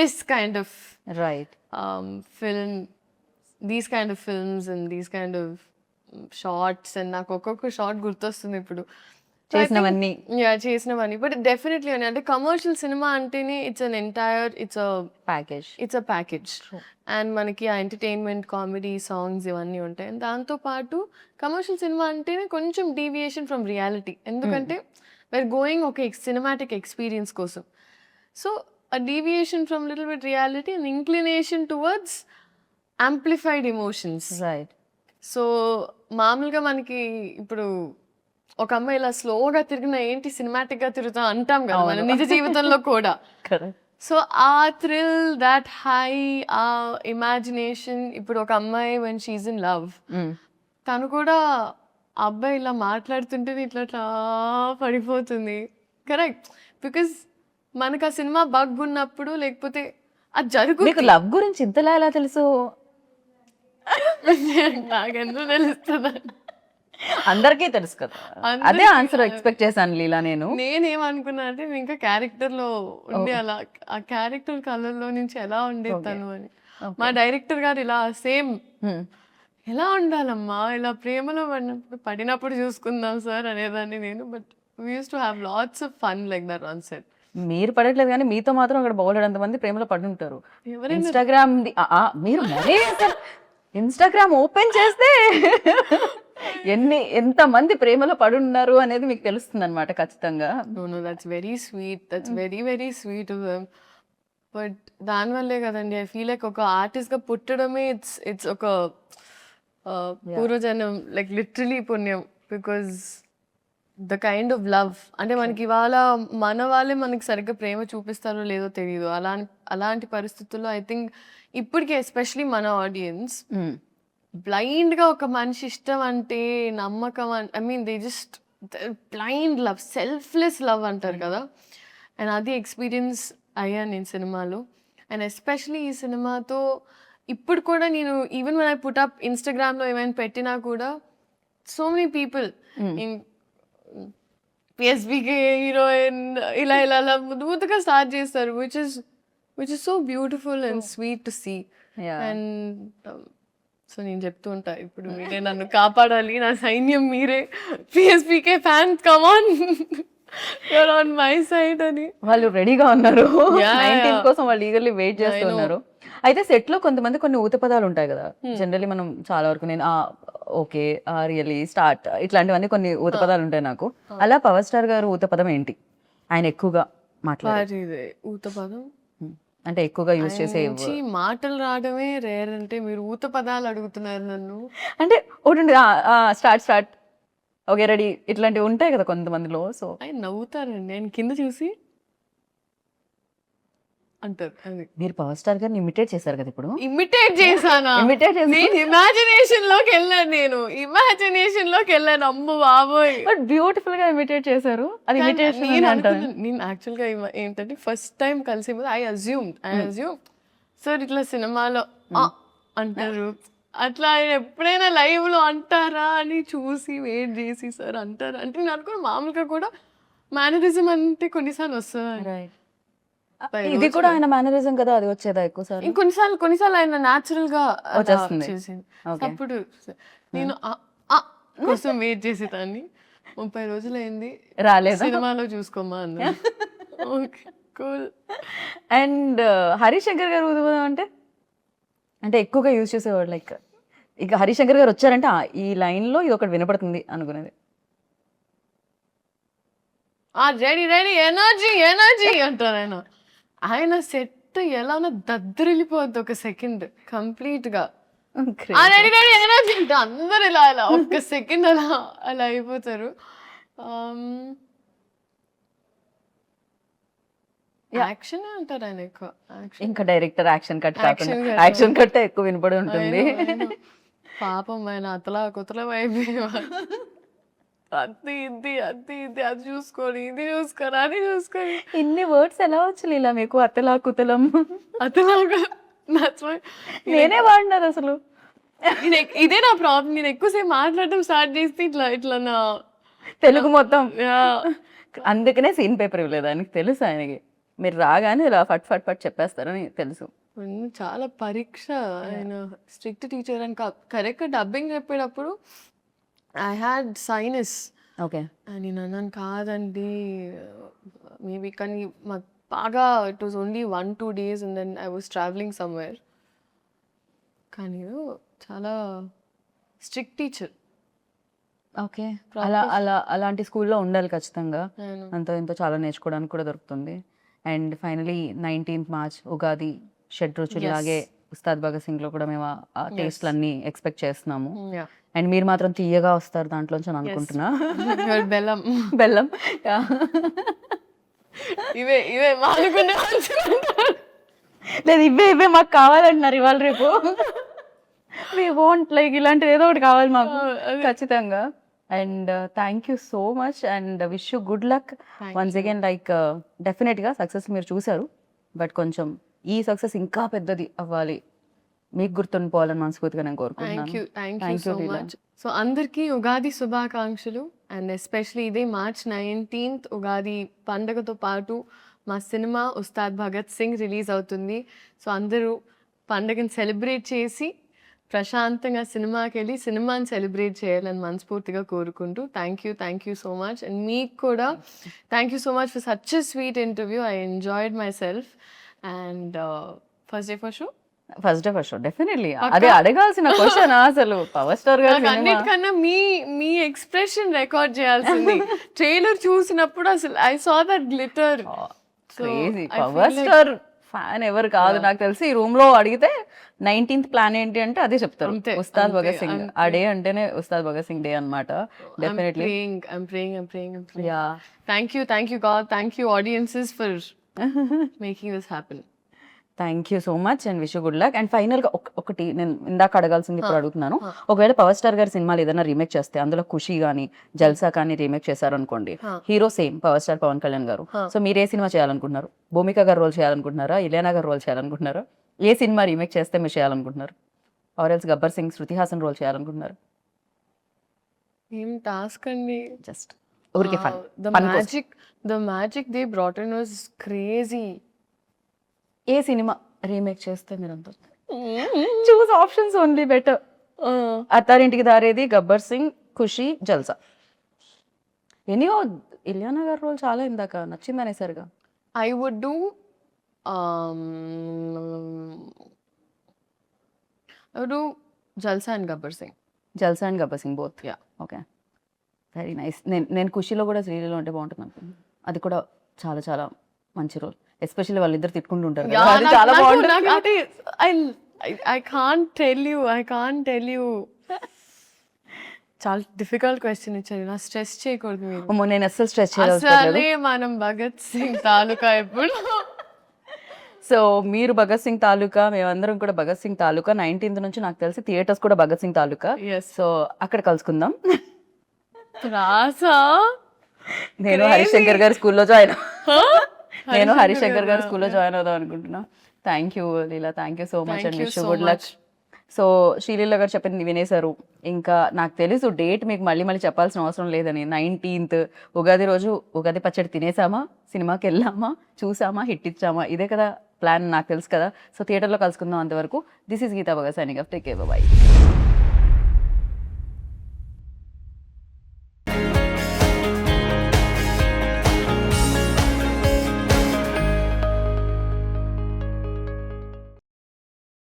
this kind of right film, these kind of films and these kind of shorts. And నాకు ఒక్కొక్క షార్ట్ గుర్తొస్తుంది ఇప్పుడు చేసినవన్నీ. చేసినవన్నీ. బట్ డెఫినెట్లీ అని అంటే కమర్షియల్ సినిమా అంటేనే it's package. A package. And మనకి ఆ ఎంటర్టైన్మెంట్, కామెడీ, సాంగ్స్ ఇవన్నీ ఉంటాయి. అండ్ దాంతోపాటు కమర్షియల్ సినిమా అంటేనే కొంచెం డీవియేషన్ ఫ్రమ్ రియాలిటీ. ఎందుకంటే we're going ఒక సినిమాటిక్ ఎక్స్పీరియన్స్ కోసం. So a deviation from little bit reality and inclination towards amplified emotions. Right. So మామూలుగా మనకి ఇప్పుడు ఒక అమ్మాయి ఇలా స్లోగా తిరిగినా ఏంటి సినిమాటిక్ గా తిరుగుతా అంటాం కదా మన నిజ జీవితంలో కూడా. కరెక్ట్. సో ఆ థ్రిల్, దాట్ హై, ఆ ఇమాజినేషన్. ఇప్పుడు ఒక అమ్మాయి when she's in love, తను కూడా ఆ అబ్బాయి ఇలా మాట్లాడుతుంటే ఇట్లా పడిపోతుంది. కరెక్ట్. బికాస్ మనకు ఆ సినిమా బగ్ ఉన్నప్పుడు లేకపోతే అది జరుగుతుంది. మీకు లవ్ గురించి ఇంతలా ఎలా తెలుసు? నాకెందుకు తెలుస్తుంది? అందరికీ తెలుసు కదా. అదే ఆన్సర్ ఎక్స్పెక్ట్ చేశాను లీలా. నేనేమనుకున్నా అంటే ఇంకా క్యారెక్టర్ లో ఉండి అలా ఆ క్యారెక్టర్ కలర్లో నుంచి ఎలా ఉండేది తను అని. మా డైరెక్టర్ గారు ఇలా సేమ్ ఎలా ఉండాలమ్మా, ఇలా ప్రేమలో పడినప్పుడు చూసుకుందాం సార్ అనేదాన్ని నేను. But we use to have lots of fun like that on set. మీరు పడట్లేదు కానీ మీతో మాత్రం అక్కడ బౌలెడంత మంది ప్రేమలో పడి ఉంటారు. ఇన్స్టాగ్రామ్ మీరు మరీ ఇన్స్టాగ్రామ్ ఓపెన్ చేస్తే ఎంత మంది ప్రేమలో పడి ఉన్నారు అనేది మీకు తెలుస్తుంది అనమాట ఖచ్చితంగా. No that's very sweet. That's very very sweet of them. But దానివల్లే కదండి ఐ ఫీల్ లైక్ ఒక ఆర్టిస్ట్ గా పుట్టడమే ఇట్స్ ఒక పూర్వజన్మ, లైక్ లిటరలీ పుణ్యం. Because the kind of love అంటే మనకి ఇవాళ మన వాళ్ళే మనకి సరిగ్గా ప్రేమ చూపిస్తారో లేదో తెలియదు. అలాంటి పరిస్థితుల్లో ఐ థింక్ ఇప్పటికే ఎస్పెషలీ మన ఆడియన్స్ బ్లైండ్గా ఒక మనిషి ఇష్టం అంటే నమ్మకం, I mean they just blind love, selfless love అంటారు కదా. అండ్ అది ఎక్స్పీరియన్స్ అయ్యాను నేను సినిమాలో. అండ్ ఎస్పెషలీ ఈ సినిమాతో ఇప్పుడు కూడా నేను even when I put up ఇన్స్టాగ్రామ్లో ఏమైనా పెట్టినా కూడా so many people PSBK heroine ఇలా ముద్దుగా స్టార్ట్ చేస్తారు, which is so beautiful and sweet to see. And so నేను చెప్తూ ఉంటా ఇప్పుడు మీరే నన్ను కాపాడాలి, నా సైన్యం మీరే, PSPK fans come on, you're on my side అని. వాళ్ళు రెడీగా ఉన్నారు, 19 కోసం వాళ్ళు ఈగర్లీ వెయిట్ చేస్తున్నారు. అయితే సెట్ లో కొంతమంది కొన్ని ఊత పదాలు ఉంటాయి కదా, జనరల్లీ మనం చాలా వరకు నేను ఓకే రియల్లీ స్టార్ట్ ఇట్లాంటివన్నీ కొన్ని ఊత పదాలు ఉంటాయి నాకు. అలా పవర్ స్టార్ గారు ఊత పదం ఏంటి ఆయన ఎక్కువగా మాట్లాడే ఊత పదం అంటే ఎక్కువగా యూజ్ చేసే మాటలు రావడమే రేర్. అంటే మీరు ఊత పదాలు అడుగుతున్నారు నన్ను అంటే ఒకటి స్టార్ట్ ఓకే రెడీ ఇట్లాంటివి ఉంటాయి కదా కొంతమందిలో. సో ఆయన నవ్వుతారండి, ఆయన కింద చూసి అంటారు. అది మీరు పవర్ స్టార్ గారిని ఇమిటేట్ చేశారు కదా ఇప్పుడు. ఇమిటేట్ చేశానా? ఇమిటేట్ నేను ఇమాజినేషన్ లోకి వెళ్ళాను. అమ్మ బాబోయ్, బట్ బ్యూటిఫుల్ గా ఇమిటేట్ చేశారు. అది ఇమిటేషన్ నేను యాక్చువల్ గా ఏంటంటే ఫస్ట్ టైం కలిసే ముందు ఐ అజ్యూమ్ సార్ ఇట్లా సినిమాలో అంటారు, అట్లా ఆయన ఎప్పుడైనా లైవ్ లో అంటారా అని చూసి వెయిట్ చేసి సార్ అంటారా అంటే నేను అనుకున్న మామూలుగా కూడా మేనరిజం అంటే కొన్నిసార్లు వస్తుంది. ఇది కూడా ఆయన మేనరిజం కదా, అది వచ్చేదా ఎక్కువ సార్? కొన్నిసార్లు ఆయన న్యాచురల్ గా వచ్చేస్తుంది. చేసింది. అప్పుడు నేను కోసం వెయిట్ చేసేదాన్ని. 30 రోజులు అయింది రాలేదు, సినిమాలో చూసుకోమా అన్న. Okay cool. అండ్ హరిశంకర్ గారు ఊదుబోదాం అంటే ఎక్కువగా యూజ్ చేసేవాడు. లైక్ ఇక హరిశంకర్ గారు వచ్చారంటే ఈ లైన్ లో ఇది ఒకటి వినపడుతుంది అనుకునేది. రెడీ రెడీ ఎనర్జీ అంటారు ఆయన. ఆయన సెట్ ఎలా ఉన్నా దద్దరిల్లిపోద్ది ఒక సెకండ్ కంప్లీట్ గా. రెడీ రెడీ ఎనర్జీ అంటే అందరు ఇలా ఒక్క సెకండ్ అలా అయిపోతారు. యాక్షన్ అంటారు ఆయన ఎక్కువ. ఇంకా డైరెక్టర్ యాక్షన్ కట్ కాకుండా యాక్షన్ కట్ ఎక్కువ వినపడి ఉంటుంది. పాపం ఆయన అతలా కుతలం అయిపోయేవారు. అది ఇది అది చూసుకొని ఇది చూసుకొని అది చూసుకొని. ఇన్ని వర్డ్స్ ఎలా వచ్చి ఇలా మీకు? అతలా కుతలం అతలాగా నేనే వాడినారు అసలు. ఇదే నా ప్రాబ్లం. నేను ఎక్కువసేపు మాట్లాడటం స్టార్ట్ చేస్తే ఇట్లా నా తెలుగు మొత్తం. అందుకనే సీన్ పేపర్ ఇవ్వలేదు ఆయనకి తెలుసు. ఆయనకి మీరు రాగానే ఇలా ఫట్ ఫట్ ఫట్ చెప్పేస్తారని తెలుసు. చాలా పరీక్ష. ఆయన స్ట్రిక్ట్ టీచర్ అని. కరెక్ట్ డబ్బింగ్ చెప్పేటప్పుడు ఐ హ్యాడ్ సైనస్. ఓకే. నేను అన్నాను కాదండి మేబీ, కానీ మాకు బాగా it was only 1-2 days and then I was travelling somewhere. కానీ చాలా స్ట్రిక్ట్ టీచర్. ఓకే. అలాంటి స్కూల్లో ఉండాలి ఖచ్చితంగా. అంత ఇంత చాలా నేర్చుకోవడానికి కూడా దొరుకుతుంది. And finally 19th March Ugadi షడ్రుచులు లాగే ఉస్తాద్ భగత్ సింగ్ లో కూడా మేము ఆ టేస్ట్లు అన్ని ఎక్స్పెక్ట్ చేస్తున్నాము. అండ్ మీరు మాత్రం తీయగా వస్తారు దాంట్లోంచి అని అనుకుంటున్నా. బెల్లం బెల్లం ఇవే లేదు, ఇవే మాకు కావాలంటున్నారు ఇవాళ రేపు. వి వాంట్ లైక్ ఇలాంటిది ఏదో ఒకటి కావాలి మాకు ఖచ్చితంగా. And thank you so much and wish you good luck once again. Like డెఫినెట్గా సక్సెస్ మీరు చూసారు, బట్ కొంచెం ఈ సక్సెస్ ఇంకా పెద్దది అవ్వాలి, మీకు గుర్తుండిపోవాలని మనస్ఫూర్తిగా నేను కోరుకుంటున్నాను. Thank you so much. So అందరికీ ఉగాది శుభాకాంక్షలు. అండ్ ఎస్పెషలీ ఇదే March 19th ఉగాది పండుగతో పాటు మా సినిమా ఉస్తాద్ భగత్ సింగ్ రిలీజ్ అవుతుంది. సో అందరూ పండుగను సెలబ్రేట్ చేసి ప్రశాంతంగా సినిమాకి వెళ్ళి సినిమాని సెలబ్రేట్ చేయాలని మనస్ఫూర్తిగా కోరుకుంటూ thank you so much. And మీకు కూడా thank you so much for such a sweet interview. I enjoyed my self. And first day for show definitely అదే అడగాల్సిన క్వశ్చన్. అసలు పవర్ స్టార్ గారు అన్నిటికన్నా మీ ఎక్స్ప్రెషన్ రికార్డ్ చేయాల్సింది. ట్రైలర్ చూసినప్పుడు అసలు I saw that glitter. Power star fan ఎవరు కాదు నాకు తెలిసి. ఈ రూమ్ లో అడిగితే 19th ప్లాన్ ఏంటి అంటే అదే చెప్తారు, ఉస్తాద్ భగత్ సింగ్. ఆ డే అంటేనే ఉస్తాద్ భగత్ సింగ్ డే అన్నమాట. Definitely thank you God, thank you audiences for making this happen. Thank you so much and wish you good luck. And final గా ఒకటి నేను ఇందాక అడగాల్సింది ఇప్పుడు అడుగుతున్నాను. ఒకవేళ పవర్ స్టార్ గారి సినిమాలు ఏదైనా రీమేక్ చేస్తే, అందులో ఖుషి కానీ జల్సా కానీ రీమేక్ చేశారు అనుకోండి, hero same power star Pawan Kalyan గారు. సో మీరు ఏ సినిమా చేయాలనుకుంటున్నారు? భూమిక గారు రోల్ చేయాలనుకుంటున్నారా? ఇలియానా గారు రోల్ చేయాలనుకుంటున్నారా? ఏ సినిమా రీమేక్ చేస్తే మీరు చేయాలనుకుంటున్నారు? Or else Gabbar Singh, Shruti Haasan role చేయాలనుకుంటున్నారు? ఏం టాస్క్ అండి, జస్ట్ ఊరికే fun. The magic they brought in was crazy. ఏ సినిమా రీమేక్ చేస్తే మీరు అంత choose options only better. Attarintiki Daredi, Gabbar Singh, ఖుషి, జల్సా. ఎనీయో ఇలియానా గారి రోల్ చాలా ఇందాక నచ్చింది అనేసరిగా. I would do Jalsa and Gabbar Singh. Jalsa and Gabbar Singh both. Yeah okay, very nice. నేను ఖుషిలో కూడా శ్రీలీలో ఉంటే బాగుంటుంది అనుకుంటున్నాను. అది కూడా చాలా చాలా మంచి రోల్. ఎస్పెషల్లీ వాళ్ళిద్దరు తిట్టుకుంటుంటారు, చాలా బాగుంటుంది. I can't tell you. చాలా డిఫికల్ట్ క్వశ్చన్ ఇచ్చారు, నా స్ట్రెస్ చేయకూడదు మీరు. నేను అస్సలు స్ట్రెస్ చేయలేదు. అసలే మనం భగత్ సింగ్ తాలూకా ఎప్పుడు. సో మీరు భగత్ సింగ్ తాలూకా, మేమందరం కూడా భగత్ సింగ్ తాలూకా. 19th నుంచి నాకు తెలిసి థియేటర్స్ కూడా భగత్ సింగ్ తాలూకా. Yes. సో అక్కడ కలుసుకుందాం. రాసా నేను హరిశంకర్ గారి స్కూల్లో జాయిన్ నేను హరిశంకర్ గారి స్కూల్లో జాయిన్ అవుదాం అనుకుంటున్నా. Thank you Leela, thank you so much and wish good luck. So Sreeleela గారు చెప్పింది వినేశారు. ఇంకా నాకు తెలుసు డేట్ మీకు మళ్ళీ మళ్ళీ చెప్పాల్సిన అవసరం లేదని. 19th ఉగాది రోజు ఉగాది పచ్చడి తినేసామా, సినిమాకి వెళ్ళామా, చూసామా, హిట్ ఇచ్చామా, ఇదే కదా ప్లాన్, నాకు తెలుసు కదా. సో థియేటర్లో కలుసుకుందాం. అంతవరకు this is Geetha Bhagat signing off. Take care, by.